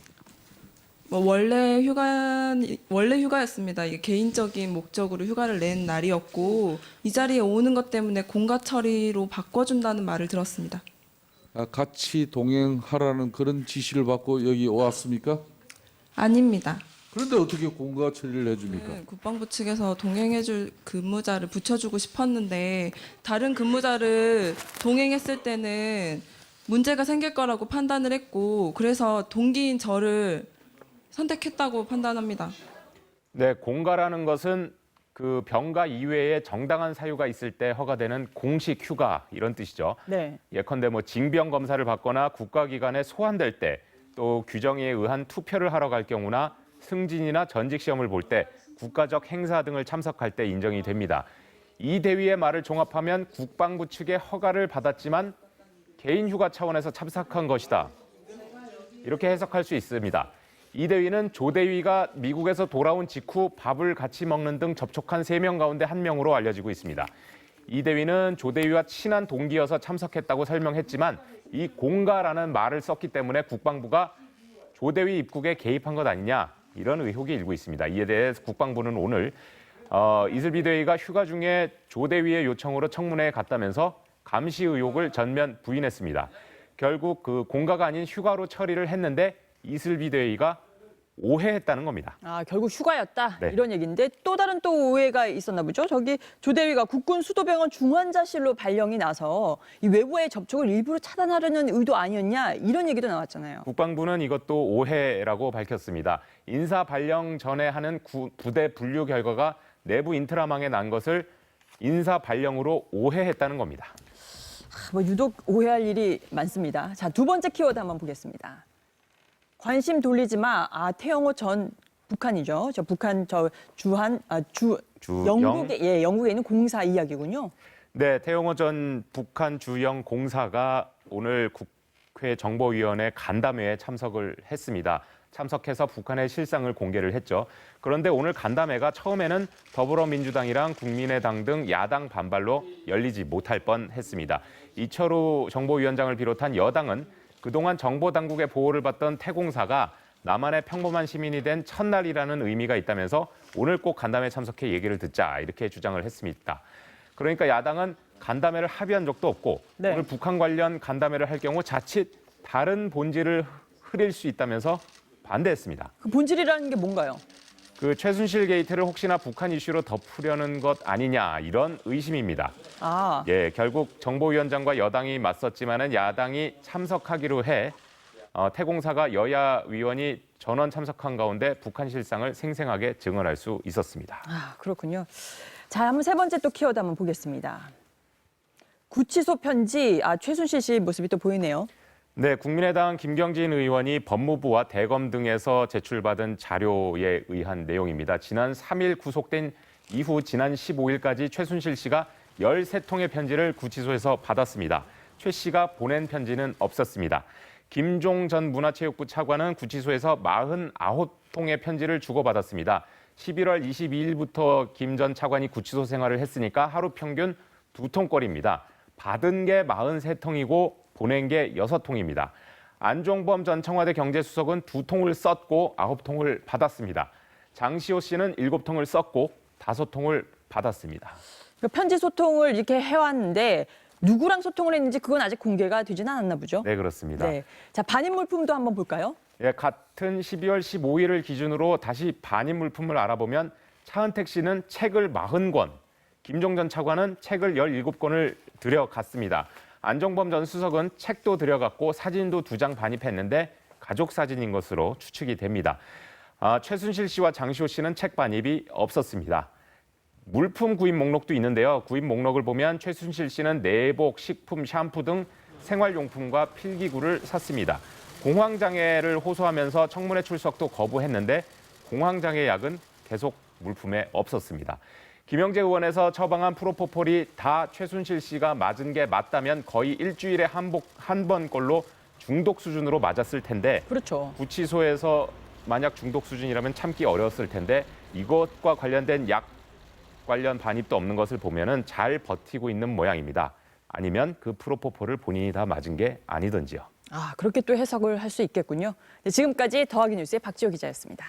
원래 휴가였습니다. 이게 개인적인 목적으로 휴가를 낸 날이었고 이 자리에 오는 것 때문에 공가 처리로 바꿔준다는 말을 들었습니다. 같이 동행하라는 그런 지시를 받고 여기 왔습니까? 아닙니다. 그런데 어떻게 공가 처리를 해줍니까? 국방부 측에서 동행해줄 근무자를 붙여주고 싶었는데 다른 근무자를 동행했을 때는 문제가 생길 거라고 판단을 했고 그래서 동기인 저를 선택했다고 판단합니다. 네, 공가라는 것은 그 병가 이외에 정당한 사유가 있을 때 허가되는 공식 휴가 이런 뜻이죠. 네. 예컨대 뭐 징병 검사를 받거나 국가기관에 소환될 때, 또 규정에 의한 투표를 하러 갈 경우나 승진이나 전직 시험을 볼 때, 국가적 행사 등을 참석할 때 인정이 됩니다. 이 대위의 말을 종합하면 국방부 측의 허가를 받았지만 개인 휴가 차원에서 참석한 것이다. 이렇게 해석할 수 있습니다. 이 대위는 조 대위가 미국에서 돌아온 직후 밥을 같이 먹는 등 접촉한 3명 가운데 1명으로 알려지고 있습니다. 이 대위는 조 대위와 친한 동기여서 참석했다고 설명했지만 이 공가라는 말을 썼기 때문에 국방부가 조 대위 입국에 개입한 것 아니냐 이런 의혹이 일고 있습니다. 이에 대해 국방부는 오늘 이슬비 대위가 휴가 중에 조 대위의 요청으로 청문회에 갔다면서 감시 의혹을 전면 부인했습니다. 결국 그 공가가 아닌 휴가로 처리를 했는데 이슬비 대위가 오해했다는 겁니다. 아, 결국 휴가였다 네. 이런 얘기인데 또 다른 또 오해가 있었나 보죠. 저기 조 대위가 국군 수도병원 중환자실로 발령이 나서 이 외부와의 접촉을 일부러 차단하려는 의도 아니었냐 이런 얘기도 나왔잖아요. 국방부는 이것도 오해라고 밝혔습니다. 인사 발령 전에 하는 부대 분류 결과가 내부 인트라망에 난 것을 인사 발령으로 오해했다는 겁니다. 뭐 유독 오해할 일이 많습니다. 자, 두 번째 키워드 한번 보겠습니다. 관심 돌리지 마. 태영호 전 북한이죠. 저 북한 영국에 있는 공사 이야기군요. 네, 태영호 전 북한 주영 공사가 오늘 국회 정보위원회 간담회에 참석을 했습니다. 참석해서 북한의 실상을 공개를 했죠. 그런데 오늘 간담회가 처음에는 더불어민주당이랑 국민의당 등 야당 반발로 열리지 못할 뻔했습니다. 이철우 정보위원장을 비롯한 여당은 그동안 정보당국의 보호를 받던 태공사가 남한의 평범한 시민이 된 첫날이라는 의미가 있다면서 오늘 꼭 간담회 참석해 얘기를 듣자 이렇게 주장을 했습니다. 그러니까 야당은 간담회를 합의한 적도 없고 네. 오늘 북한 관련 간담회를 할 경우 자칫 다른 본질을 흐릴 수 있다면서 반대했습니다. 그 본질이라는 게 뭔가요? 그 최순실 게이트를 혹시나 북한 이슈로 덮으려는 것 아니냐 이런 의심입니다. 예, 결국 정보위원장과 여당이 맞섰지만은 야당이 참석하기로 해 태공사가 여야 위원이 전원 참석한 가운데 북한 실상을 생생하게 증언할 수 있었습니다. 그렇군요. 자, 한번 세 번째 또 키워드 한번 보겠습니다. 구치소 편지, 최순실 씨 모습이 또 보이네요. 네, 국민의당 김경진 의원이 법무부와 대검 등에서 제출받은 자료에 의한 내용입니다. 지난 3일 구속된 이후 지난 15일까지 최순실 씨가 13통의 편지를 구치소에서 받았습니다. 최 씨가 보낸 편지는 없었습니다. 김종 전 문화체육부 차관은 구치소에서 49통의 편지를 주고받았습니다. 11월 22일부터 김 전 차관이 구치소 생활을 했으니까 하루 평균 2통거리입니다. 받은 게 43통이고 보낸 게 6통입니다. 안종범 전 청와대 경제수석은 2통을 썼고 9통을 받았습니다. 장시호 씨는 7통을 썼고 5통을 받았습니다. 편지 소통을 이렇게 해왔는데 누구랑 소통을 했는지 그건 아직 공개가 되지는 않았나 보죠? 네, 그렇습니다. 네. 자, 반입 물품도 한번 볼까요? 예, 같은 12월 15일을 기준으로 다시 반입 물품을 알아보면 차은택 씨는 책을 40권, 김종전 차관은 책을 17권을 들여갔습니다. 안종범 전 수석은 책도 들여갔고 사진도 2장 반입했는데 가족 사진인 것으로 추측이 됩니다. 최순실 씨와 장시호 씨는 책 반입이 없었습니다. 물품 구입 목록도 있는데요. 구입 목록을 보면 최순실 씨는 내복, 식품, 샴푸 등 생활용품과 필기구를 샀습니다. 공황장애를 호소하면서 청문회 출석도 거부했는데 공황장애 약은 계속 물품에 없었습니다. 김영재 의원에서 처방한 프로포폴이 다 최순실 씨가 맞은 게 맞다면 거의 일주일에 한 번꼴로 중독 수준으로 맞았을 텐데 그렇죠. 구치소에서 만약 중독 수준이라면 참기 어려웠을 텐데 이것과 관련된 약 관련 반입도 없는 것을 보면은 잘 버티고 있는 모양입니다. 아니면 그 프로포폴을 본인이 다 맞은 게 아니던지요. 그렇게 또 해석을 할 수 있겠군요. 네, 지금까지 더하기 뉴스의 박지호 기자였습니다.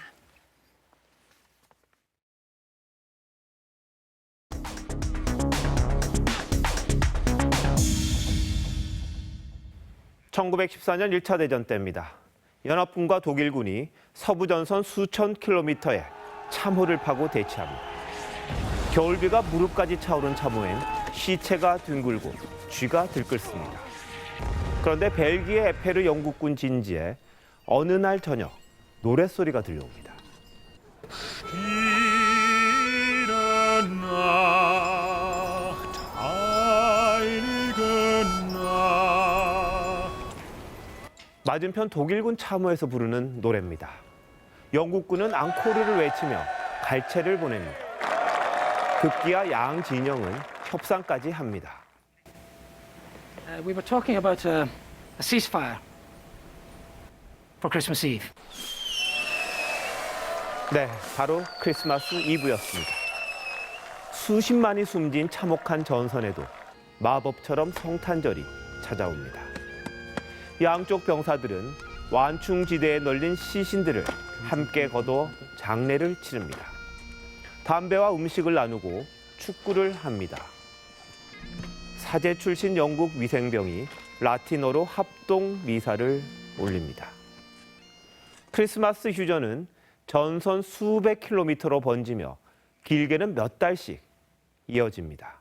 (1914년) 1차 대전 때입니다. 연합군과 독일군이 서부 전선 수천 킬로미터에 참호를 파고 대치합니다. 겨울비가 무릎까지 차오른 참호엔 시체가 뒹굴고 쥐가 들끓습니다. 그런데 벨기에 에페르 영국군 진지에 어느 날 저녁 노랫소리가 들려옵니다. 맞은편 독일군 참호에서 부르는 노래입니다. 영국군은 앙코르를 외치며 갈채를 보냅니다. 급기야 양 진영은 협상까지 합니다. We were talking about a ceasefire for Christmas Eve. 네, 바로 크리스마스 이브였습니다. 수십만이 숨진 참혹한 전선에도 마법처럼 성탄절이 찾아옵니다. 양쪽 병사들은 완충지대에 널린 시신들을 함께 거둬 장례를 치릅니다. 담배와 음식을 나누고 축구를 합니다. 사제 출신 영국 위생병이 라틴어로 합동 미사를 올립니다. 크리스마스 휴전은 전선 수백 킬로미터로 번지며 길게는 몇 달씩 이어집니다.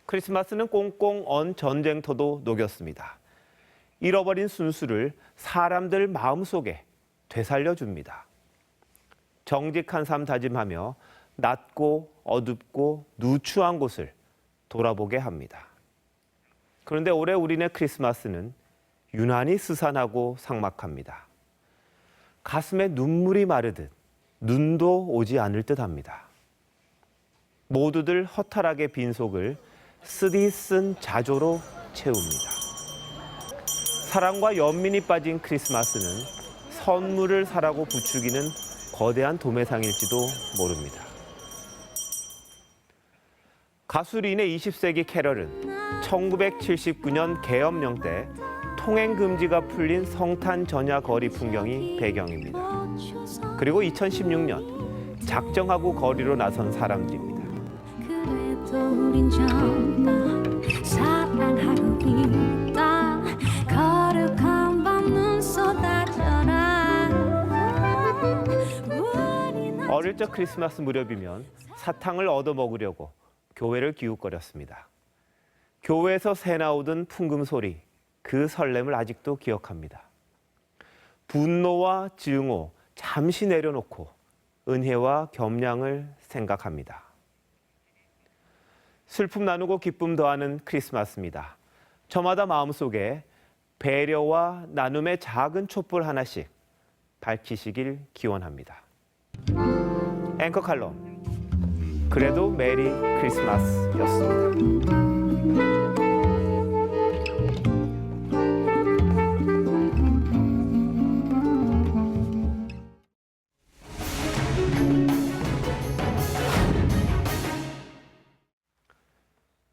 크리스마스는 꽁꽁 언 전쟁터도 녹였습니다. 잃어버린 순수를 사람들 마음속에 되살려줍니다. 정직한 삶 다짐하며 낮고 어둡고 누추한 곳을 돌아보게 합니다. 그런데 올해 우리네 크리스마스는 유난히 스산하고 삭막합니다. 가슴에 눈물이 마르듯 눈도 오지 않을 듯합니다. 모두들 허탈하게 빈속을 쓰디쓴 자조로 채웁니다. 사랑과 연민이 빠진 크리스마스는 선물을 사라고 부추기는 거대한 도매상일지도 모릅니다. 가수 린의 20세기 캐럴은 1979년 계엄령 때 통행 금지가 풀린 성탄 전야 거리 풍경이 배경입니다. 그리고 2016년 작정하고 거리로 나선 사람들입니다. 우린 정말 사랑하고 있다. 거룩한 밤눈 쏟아져라. 어릴 적 크리스마스 무렵이면 사탕을 얻어 먹으려고 교회를 기웃거렸습니다. 교회에서 새 나오던 풍금 소리, 그 설렘을 아직도 기억합니다. 분노와 증오 잠시 내려놓고 은혜와 겸양을 생각합니다. 슬픔 나누고 기쁨 더하는 크리스마스입니다. 저마다 마음속에 배려와 나눔의 작은 촛불 하나씩 밝히시길 기원합니다. 앵커 칼럼, 그래도 메리 크리스마스였습니다.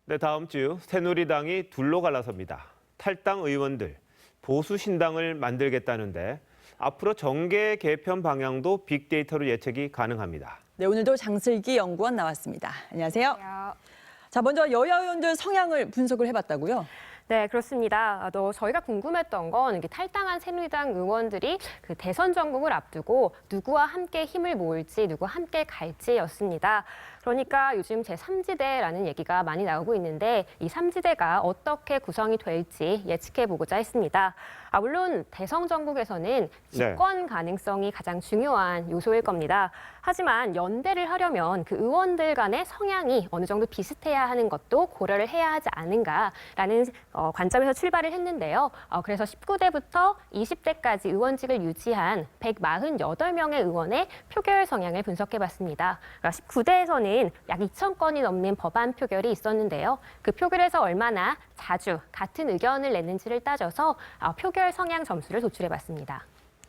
네, 다음 주 새누리당이 둘로 갈라섭니다. 탈당 의원들, 보수 신당을 만들겠다는데 앞으로 정계 개편 방향도 빅데이터로 예측이 가능합니다. 네, 오늘도 장슬기 연구원 나왔습니다. 안녕하세요. 자, 먼저 여야 의원들 성향을 분석을 해봤다고요? 네, 그렇습니다. 저희가 궁금했던 건 이게 탈당한 새누리당 의원들이 그 대선 전국을 앞두고 누구와 함께 힘을 모을지, 누구와 함께 갈지였습니다. 그러니까 요즘 제3지대라는 얘기가 많이 나오고 있는데 이 3지대가 어떻게 구성이 될지 예측해보고자 했습니다. 물론 대선 전국에서는 집권 가능성이 가장 중요한 요소일 겁니다. 하지만 연대를 하려면 그 의원들 간의 성향이 어느 정도 비슷해야 하는 것도 고려를 해야 하지 않은가라는 관점에서 출발을 했는데요. 그래서 19대부터 20대까지 의원직을 유지한 148명의 의원의 표결 성향을 분석해봤습니다. 19대에서는 약 2,000건이 넘는 법안 표결이 있었는데요. 그 표결에서 얼마나 자주 같은 의견을 냈는지를 따져서 표결 성향 점수를 도출해봤습니다.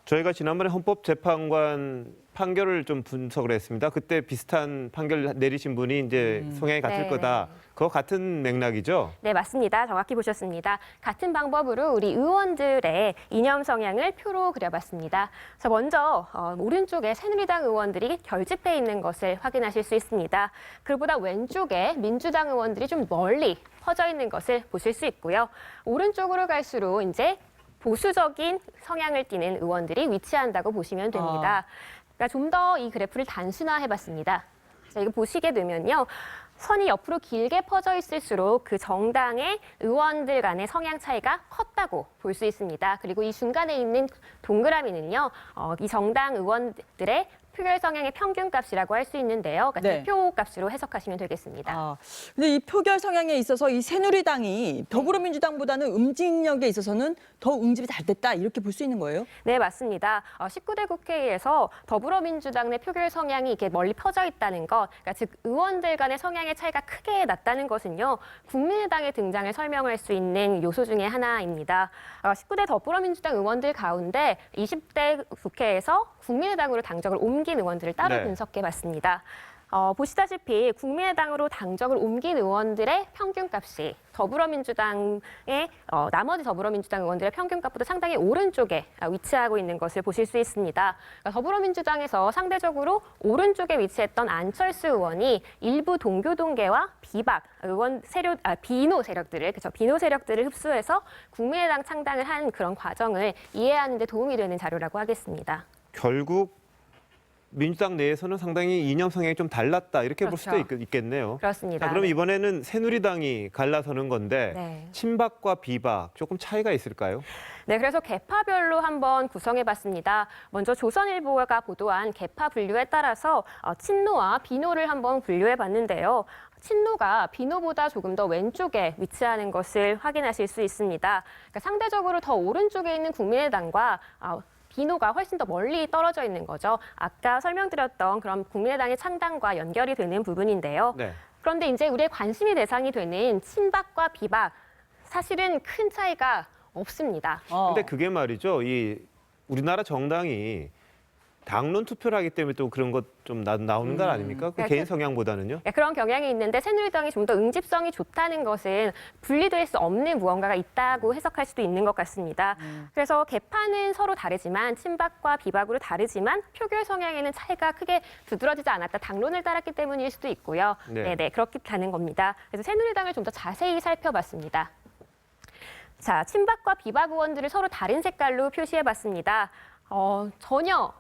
저희가 지난번에 헌법재판관 판결을 좀 분석을 했습니다. 그때 비슷한 판결 내리신 분이 이제 성향이 같을 거다. 그거 같은 맥락이죠? 네, 맞습니다. 정확히 보셨습니다. 같은 방법으로 우리 의원들의 이념 성향을 표로 그려봤습니다. 자, 먼저 오른쪽에 새누리당 의원들이 결집해 있는 것을 확인하실 수 있습니다. 그보다 왼쪽에 민주당 의원들이 좀 멀리 퍼져 있는 것을 보실 수 있고요. 오른쪽으로 갈수록 이제 보수적인 성향을 띠는 의원들이 위치한다고 보시면 됩니다. 그러니까 좀 더 이 그래프를 단순화해봤습니다. 자, 이거 보시게 되면요. 선이 옆으로 길게 퍼져 있을수록 그 정당의 의원들 간의 성향 차이가 컸다고 볼 수 있습니다. 그리고 이 중간에 있는 동그라미는요. 이 정당 의원들의 표결 성향의 평균값이라고 할 수 있는데요. 그러니까 대표값으로 해석하시면 되겠습니다. 근데 이 표결 성향에 있어서 이 새누리당이 더불어민주당보다는 응집력에 있어서는 더 응집이 잘 됐다 이렇게 볼 수 있는 거예요? 네, 맞습니다. 19대 국회에서 더불어민주당 내 표결 성향이 이렇게 멀리 퍼져 있다는 것, 그러니까 즉 의원들 간의 성향의 차이가 크게 났다는 것은요. 국민의당의 등장을 설명할 수 있는 요소 중에 하나입니다. 19대 더불어민주당 의원들 가운데 20대 국회에서 국민의당으로 당적을 옮긴 의원들을 따로 분석해봤습니다. 보시다시피 국민의당으로 당적을 옮긴 의원들의 평균값이 더불어민주당의 나머지 더불어민주당 의원들의 평균값보다 상당히 오른쪽에 위치하고 있는 것을 보실 수 있습니다. 그러니까 더불어민주당에서 상대적으로 오른쪽에 위치했던 안철수 의원이 일부 동교동계와 비박 의원 비노 세력들을 비노 세력들을 흡수해서 국민의당 창당을 한 그런 과정을 이해하는 데 도움이 되는 자료라고 하겠습니다. 결국 민주당 내에서는 상당히 이념 성향이 좀 달랐다 이렇게 볼 수도 있겠네요. 그렇습니다. 자, 그럼 이번에는 새누리당이 갈라서는 건데 친박과 비박 조금 차이가 있을까요? 네, 그래서 계파별로 한번 구성해봤습니다. 먼저 조선일보가 보도한 계파 분류에 따라서 친노와 비노를 한번 분류해봤는데요. 친노가 비노보다 조금 더 왼쪽에 위치하는 것을 확인하실 수 있습니다. 그러니까 상대적으로 더 오른쪽에 있는 국민의당과 비노가 훨씬 더 멀리 떨어져 있는 거죠. 아까 설명드렸던 그런 국민의당의 창당과 연결이 되는 부분인데요. 그런데 이제 우리의 관심이 대상이 되는 친박과 비박, 사실은 큰 차이가 없습니다. 근데 그게 말이죠. 이 우리나라 정당이 당론 투표를 하기 때문에 또 그런 것 좀 나오는 거 아닙니까? 그 개인 성향보다는요? 그런 경향이 있는데 새누리당이 좀 더 응집성이 좋다는 것은 분리될 수 없는 무언가가 있다고 해석할 수도 있는 것 같습니다. 그래서 개파는 서로 다르지만 친박과 비박으로 다르지만 표결 성향에는 차이가 크게 두드러지지 않았다. 당론을 따랐기 때문일 수도 있고요. 네, 그렇다는 겁니다. 그래서 새누리당을 좀 더 자세히 살펴봤습니다. 자, 친박과 비박 의원들을 서로 다른 색깔로 표시해봤습니다. 전혀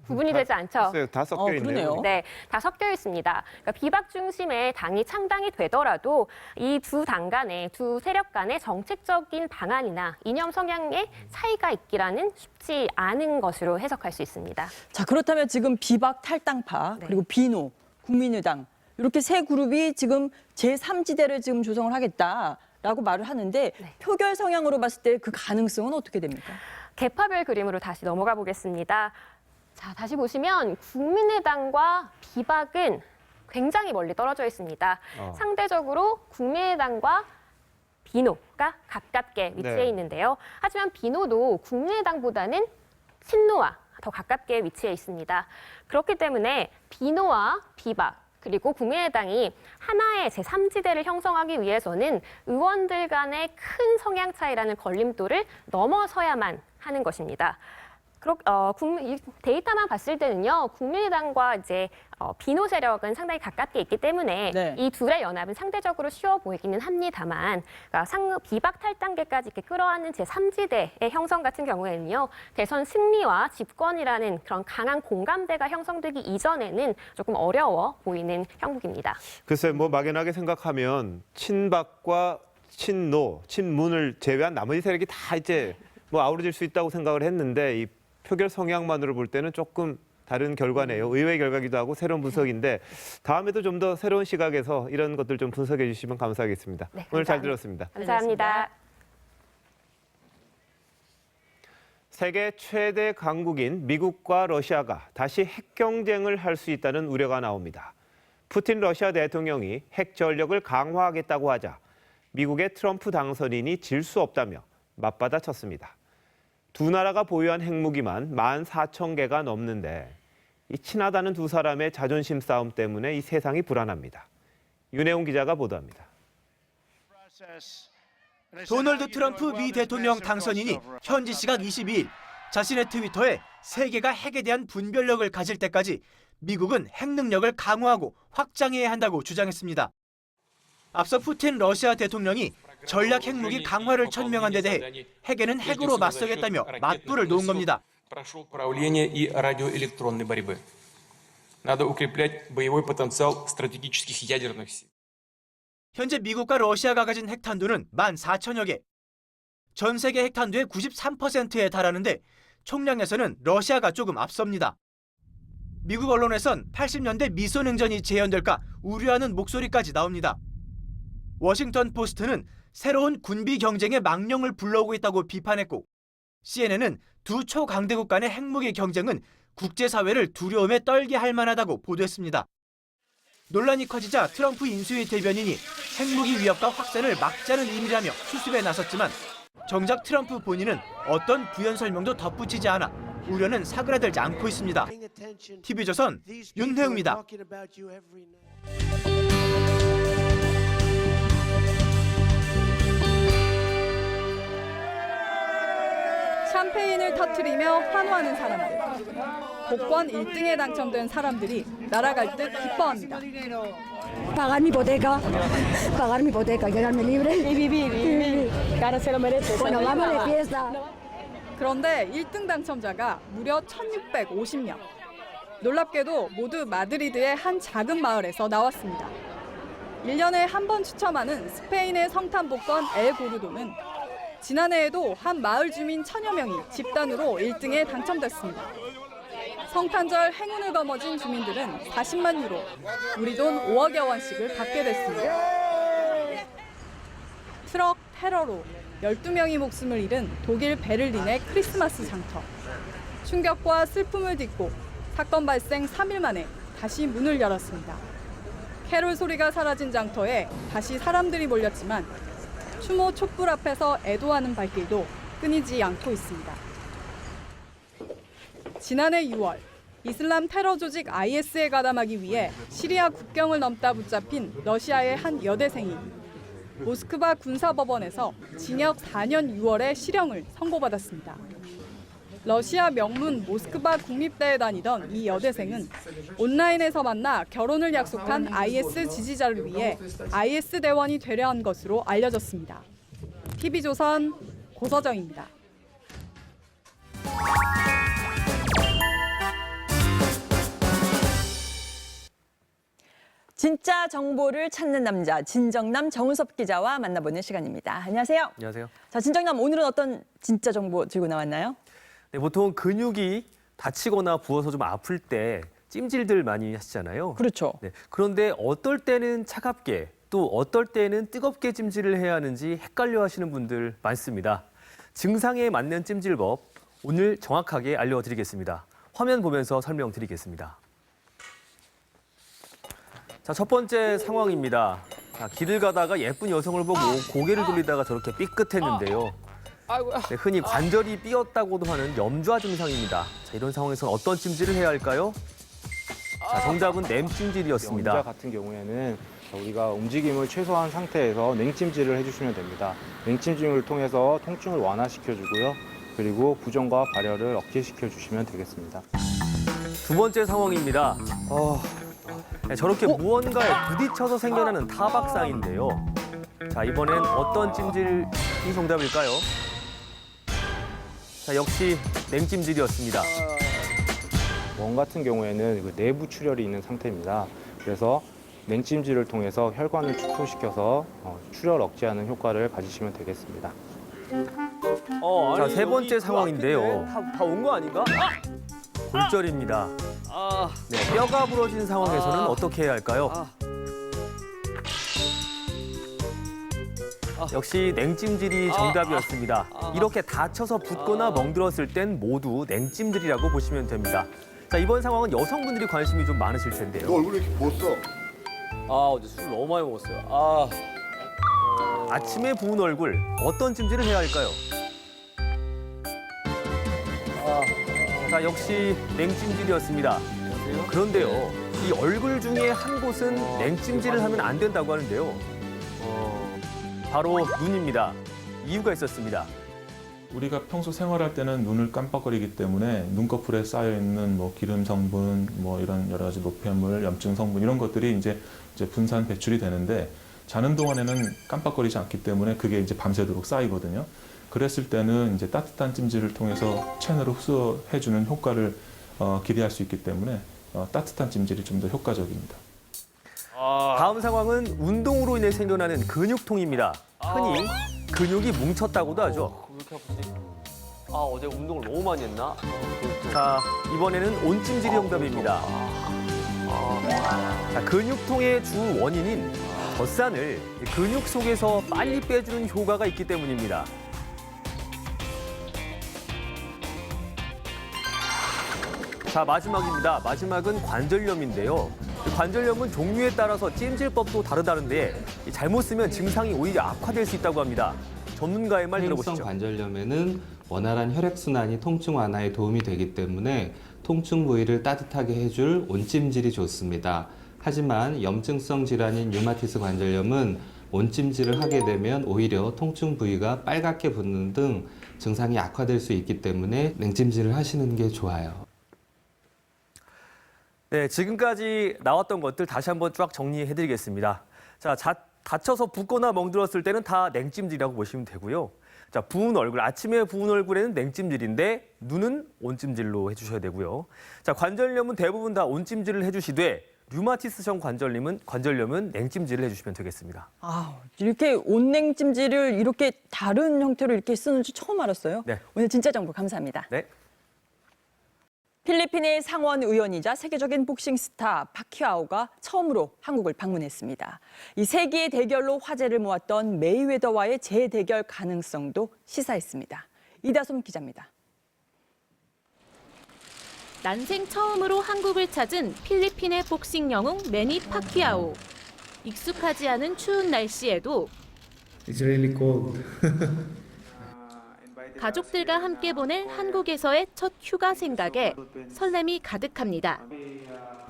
구분이 되지 않죠? 다 섞여 있네요. 네, 다 섞여 있습니다. 그러니까 비박 중심의 당이 창당이 되더라도 이 두 당 간의 두 세력 간의 정책적인 방안이나 이념 성향의 차이가 있기라는 쉽지 않은 것으로 해석할 수 있습니다. 자, 그렇다면 지금 비박 탈당파 그리고 비노, 국민의당 이렇게 세 그룹이 지금 제3지대를 지금 조성을 하겠다라고 말을 하는데 표결 성향으로 봤을 때 그 가능성은 어떻게 됩니까? 계파별 그림으로 다시 넘어가 보겠습니다. 자, 다시 보시면 국민의당과 비박은 굉장히 멀리 떨어져 있습니다. 상대적으로 국민의당과 비노가 가깝게 위치해 있는데요. 하지만 비노도 국민의당보다는 친노와 더 가깝게 위치해 있습니다. 그렇기 때문에 비노와 비박 그리고 국민의당이 하나의 제3지대를 형성하기 위해서는 의원들 간의 큰 성향 차이라는 걸림돌을 넘어서야만 하는 것입니다. 이 데이터만 봤을 때는요, 국민의당과 이제 비노 세력은 상당히 가깝게 있기 때문에 네. 이 둘의 연합은 상대적으로 쉬워 보이기는 합니다만, 그러니까 비박 탈당계까지 이렇게 끌어안는 제3지대의 형성 같은 경우에는요, 대선 승리와 집권이라는 그런 강한 공감대가 형성되기 이전에는 조금 어려워 보이는 형국입니다. 글쎄 뭐 막연하게 생각하면 친박과 친노, 친문을 제외한 나머지 세력이 다 이제 뭐 아우러질 수 있다고 생각을 했는데 이 표결 성향만으로 볼 때는 조금 다른 결과네요. 의외의 결과기도 하고 새로운 분석인데 다음에도 좀 더 새로운 시각에서 이런 것들 좀 분석해 주시면 감사하겠습니다. 네, 오늘 잘 들었습니다. 감사합니다. 세계 최대 강국인 미국과 러시아가 다시 핵 경쟁을 할 수 있다는 우려가 나옵니다. 푸틴 러시아 대통령이 핵 전력을 강화하겠다고 하자 미국의 트럼프 당선인이 질 수 없다며 맞받아쳤습니다. 두 나라가 보유한 핵무기만 14,000개가 넘는데 이 친하다는 두 사람의 자존심 싸움 때문에 이 세상이 불안합니다. 윤혜웅 기자가 보도합니다. 도널드 트럼프 미 대통령 당선인이 현지 시각 22일 자신의 트위터에 세계가 핵에 대한 분별력을 가질 때까지 미국은 핵 능력을 강화하고 확장해야 한다고 주장했습니다. 앞서 푸틴 러시아 대통령이 전략 핵무기 강화를 천명한 데 대해 핵에는 핵으로 맞서겠다며 맞불을 놓은 겁니다. 현재 미국과 러시아가 가진 핵탄두는 14,000여 개. 전 세계 핵탄두의 93%에 달하는데 총량에서는 러시아가 조금 앞섭니다. 미국 언론에선 80년대 미소냉전이 재현될까 우려하는 목소리까지 나옵니다. 워싱턴 포스트는 새로운 군비 경쟁의 망령을 불러오고 있다고 비판했고, CNN은 두 초강대국 간의 핵무기 경쟁은 국제사회를 두려움에 떨게 할 만하다고 보도했습니다. 논란이 커지자 트럼프 인수위 대변인이 핵무기 위협과 확산을 막자는 의미라며 수습에 나섰지만 정작 트럼프 본인은 어떤 부연 설명도 덧붙이지 않아 우려는 사그라들지 않고 있습니다. TV조선 윤혜웅입니다. 샴페인을 터뜨리며 환호하는 사람들. 복권 1등에 당첨된 사람들이 날아갈 듯 기뻐합니다. Pagar mi hipoteca, quedarme libre y vivir. Claro, se lo merece. Bueno, vamos de fiesta. 그런데 1등 당첨자가 무려 1,650명. 놀랍게도 모두 마드리드의 한 작은 마을에서 나왔습니다. 1년에 한 번 추첨하는 스페인의 성탄 복권 엘 고르도는 지난해에도 한 마을 주민 1,000여 명이 집단으로 1등에 당첨됐습니다. 성탄절 행운을 거머쥔 주민들은 40만 유로, 우리 돈 5억여 원씩을 받게 됐습니다. 트럭 테러로 12명이 목숨을 잃은 독일 베를린의 크리스마스 장터. 충격과 슬픔을 딛고 사건 발생 3일 만에 다시 문을 열었습니다. 캐롤 소리가 사라진 장터에 다시 사람들이 몰렸지만 추모 촛불 앞에서 애도하는 발길도 끊이지 않고 있습니다. 지난해 6월 이슬람 테러 조직 IS에 가담하기 위해 시리아 국경을 넘다 붙잡힌 러시아의 한 여대생이 모스크바 군사법원에서 징역 4년 6월의 실형을 선고받았습니다. 러시아 명문 모스크바 국립대에 다니던 이 여대생은 온라인에서 만나 결혼을 약속한 IS 지지자를 위해 IS 대원이 되려 한 것으로 알려졌습니다. TV조선 고서정입니다. 진짜 정보를 찾는 남자 진정남 정우섭 기자와 만나보는 시간입니다. 안녕하세요. 안녕하세요. 자, 진정남 오늘은 어떤 진짜 정보 들고 나왔나요? 네, 보통 근육이 다치거나 부어서 좀 아플 때 찜질들 많이 하시잖아요. 그렇죠. 네, 그런데 어떨 때는 차갑게 또 어떨 때는 뜨겁게 찜질을 해야 하는지 헷갈려 하시는 분들 많습니다. 증상에 맞는 찜질법 오늘 정확하게 알려드리겠습니다. 화면 보면서 설명드리겠습니다. 자, 첫 번째 상황입니다. 자, 길을 가다가 예쁜 여성을 보고 고개를 돌리다가 저렇게 삐끗했는데요. 네, 흔히 관절이 삐었다고도 하는 염좌 증상입니다. 자, 이런 상황에서 어떤 찜질을 해야 할까요? 자, 정답은 냉찜질이었습니다. 염좌 같은 경우에는 우리가 움직임을 최소화한 상태에서 냉찜질을 해주시면 됩니다. 냉찜질을 통해서 통증을 완화시켜주고요. 그리고 부종과 발열을 억제시켜 주시면 되겠습니다. 두 번째 상황입니다. 네, 저렇게 무언가에 부딪혀서 생겨나는 타박상인데요. 자, 이번엔 어떤 찜질이 정답일까요? 자, 역시 냉찜질이었습니다. 원 같은 경우에는 그 내부 출혈이 있는 상태입니다. 그래서 냉찜질을 통해서 혈관을 축소시켜서 출혈 억제하는 효과를 가지시면 되겠습니다. 자, 세 번째 상황인데요. 다 온 거 아닌가? 골절입니다. 네, 뼈가 부러진 상황에서는 어떻게 해야 할까요? 역시 냉찜질이 정답이었습니다. 이렇게 다쳐서 붓거나 멍들었을 땐 모두 냉찜질이라고 보시면 됩니다. 자, 이번 상황은 여성분들이 관심이 좀 많으실 텐데요. 너 얼굴 왜 이렇게 부었어? 어제 술 너무 많이 먹었어요. 아침에 부은 얼굴, 어떤 찜질을 해야 할까요? 자, 역시 냉찜질이었습니다. 그런데요, 이 얼굴 중에 한 곳은 냉찜질을 하면 안 된다고 하는데요. 바로 눈입니다. 이유가 있었습니다. 우리가 평소 생활할 때는 눈을 깜빡거리기 때문에 눈꺼풀에 쌓여 있는 뭐 기름 성분, 뭐 이런 여러 가지 노폐물, 염증 성분 이런 것들이 이제 분산 배출이 되는데 자는 동안에는 깜빡거리지 않기 때문에 그게 이제 밤새도록 쌓이거든요. 그랬을 때는 이제 따뜻한 찜질을 통해서 체내로 흡수해주는 효과를 기대할 수 있기 때문에 따뜻한 찜질이 좀 더 효과적입니다. 다음 상황은 운동으로 인해 생겨나는 근육통입니다. 흔히 근육이 뭉쳤다고도 하죠. 왜 이렇게 아프지? 어제 운동을 너무 많이 했나? 자, 이번에는 온찜질이 정답입니다. 자, 근육통의 주 원인인 젖산을 근육 속에서 빨리 빼주는 효과가 있기 때문입니다. 자, 마지막입니다. 마지막은 관절염인데요. 관절염은 종류에 따라서 찜질법도 다르다는데 잘못 쓰면 증상이 오히려 악화될 수 있다고 합니다. 전문가의 말 들어보시죠. 관절염에는 원활한 혈액순환이 통증 완화에 도움이 되기 때문에 통증 부위를 따뜻하게 해줄 온찜질이 좋습니다. 하지만 염증성 질환인 류마티스 관절염은 온찜질을 하게 되면 오히려 통증 부위가 빨갛게 붓는 등 증상이 악화될 수 있기 때문에 냉찜질을 하시는 게 좋아요. 네, 지금까지 나왔던 것들 다시 한번 쫙 정리해드리겠습니다. 자, 다쳐서 붓거나 멍들었을 때는 다 냉찜질이라고 보시면 되고요. 자, 부은 얼굴, 아침에 부은 얼굴에는 냉찜질인데 눈은 온찜질로 해주셔야 되고요. 자, 관절염은 대부분 다 온찜질을 해주시되 류마티스성 관절염은 냉찜질을 해주시면 되겠습니다. 이렇게 온냉찜질을 이렇게 다른 형태로 이렇게 쓰는 줄 처음 알았어요. 네. 오늘 진짜 정보 감사합니다. 네. 필리핀의 상원 의원이자 세계적인 복싱 스타 파키아오가 처음으로 한국을 방문했습니다. 이 세기의 대결로 화제를 모았던 메이웨더와의 재대결 가능성도 시사했습니다. 이다솜 기자입니다. 난생 처음으로 한국을 찾은 필리핀의 복싱 영웅 매니 파키아오. 익숙하지 않은 추운 날씨에도 It's really cold. 가족들과 함께 보낼 한국에서의 첫 휴가 생각에 설렘이 가득합니다.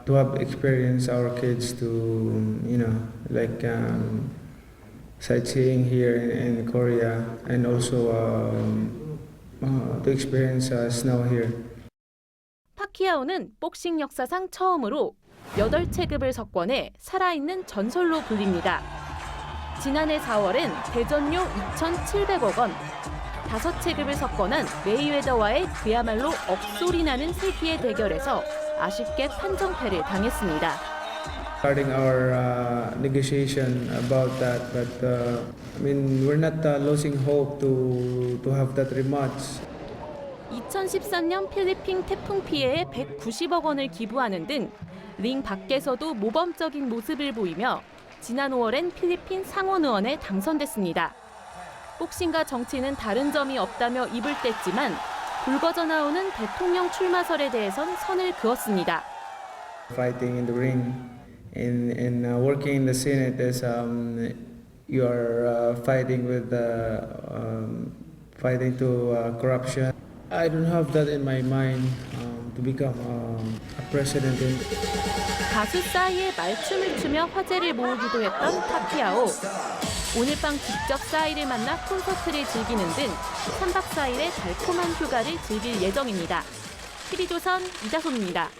To have experience our kids to, like sightseeing here in Korea, and also to experience snow here. 파키아오는 복싱 역사상 처음으로 8체급을 석권해 살아있는 전설로 불립니다. 지난해 4월엔 대전료 2,700억 원, 5체급을 석권한 메이웨더와의 그야말로 억소리 나는 세기의 대결에서 아쉽게 판정패를 당했습니다. Regarding our negotiation about that, but we're not losing hope to have that rematch. 2013년 필리핀 태풍 피해에 190억 원을 기부하는 등 링 밖에서도 모범적인 모습을 보이며 지난 5월엔 필리핀 상원 의원에 당선됐습니다. 복싱과 정치는 다른 점이 없다며 입을 뗐지만 불거져 나오는 대통령 출마설에 대해선 선을 그었습니다. Fighting in the ring and working in the Senate as you are fighting with fighting to corruption. I don't have that in my mind to become a president. 가수 싸이의 말춤을 추며 화제를 모으기도 했던 파키아오. 오늘 밤 직접 싸이를 만나 콘서트를 즐기는 등 3박 4일의 달콤한 휴가를 즐길 예정입니다. TV조선 이다솜입니다.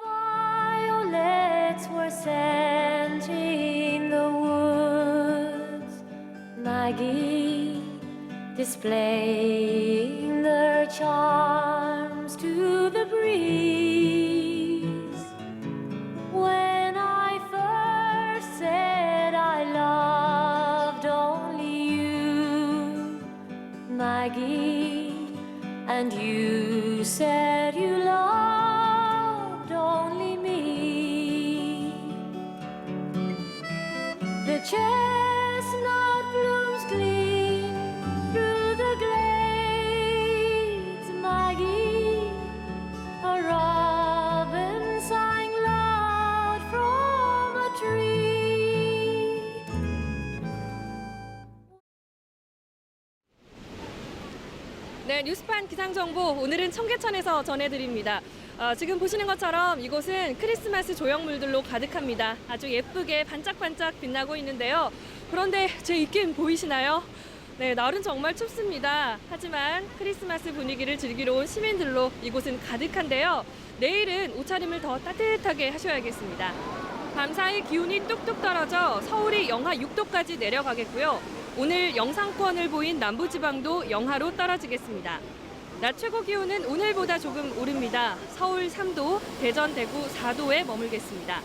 Violets were sent in the woods, Maggie displaying their charms to the breeze. When I first said I loved only you, Maggie, and you said you loved only me. The chestnut blooms gleam through the glades, Maggie, a robin sang loud from a tree. 네, 뉴스판 기상정보 오늘은 청계천에서 전해드립니다. 지금 보시는 것처럼 이곳은 크리스마스 조형물들로 가득합니다. 아주 예쁘게 반짝반짝 빛나고 있는데요. 그런데 제 입김 보이시나요? 네, 날은 정말 춥습니다. 하지만 크리스마스 분위기를 즐기러 온 시민들로 이곳은 가득한데요. 내일은 옷차림을 더 따뜻하게 하셔야겠습니다. 밤사이 기온이 뚝뚝 떨어져 서울이 영하 6도까지 내려가겠고요. 오늘 영상권을 보인 남부지방도 영하로 떨어지겠습니다. 낮 최고 기온은 오늘보다 조금 오릅니다. 서울 3도, 대전, 대구 4도에 머물겠습니다.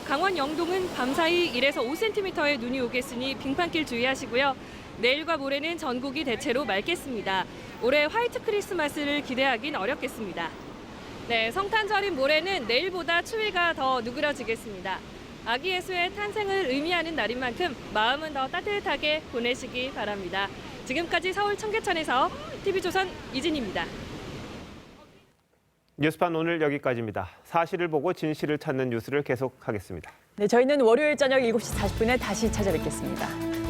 강원 영동은 밤사이 1에서 5cm의 눈이 오겠으니 빙판길 주의하시고요. 내일과 모레는 전국이 대체로 맑겠습니다. 올해 화이트 크리스마스를 기대하긴 어렵겠습니다. 네, 성탄절인 모레는 내일보다 추위가 더 누그러지겠습니다. 아기 예수의 탄생을 의미하는 날인 만큼 마음은 더 따뜻하게 보내시기 바랍니다. 지금까지 서울 청계천에서 TV조선 이진입니다. 뉴스판 오늘 여기까지입니다. 사실을 보고 진실을 찾는 뉴스를 계속하겠습니다. 네, 저희는 월요일 저녁 7시 40분에 다시 찾아뵙겠습니다.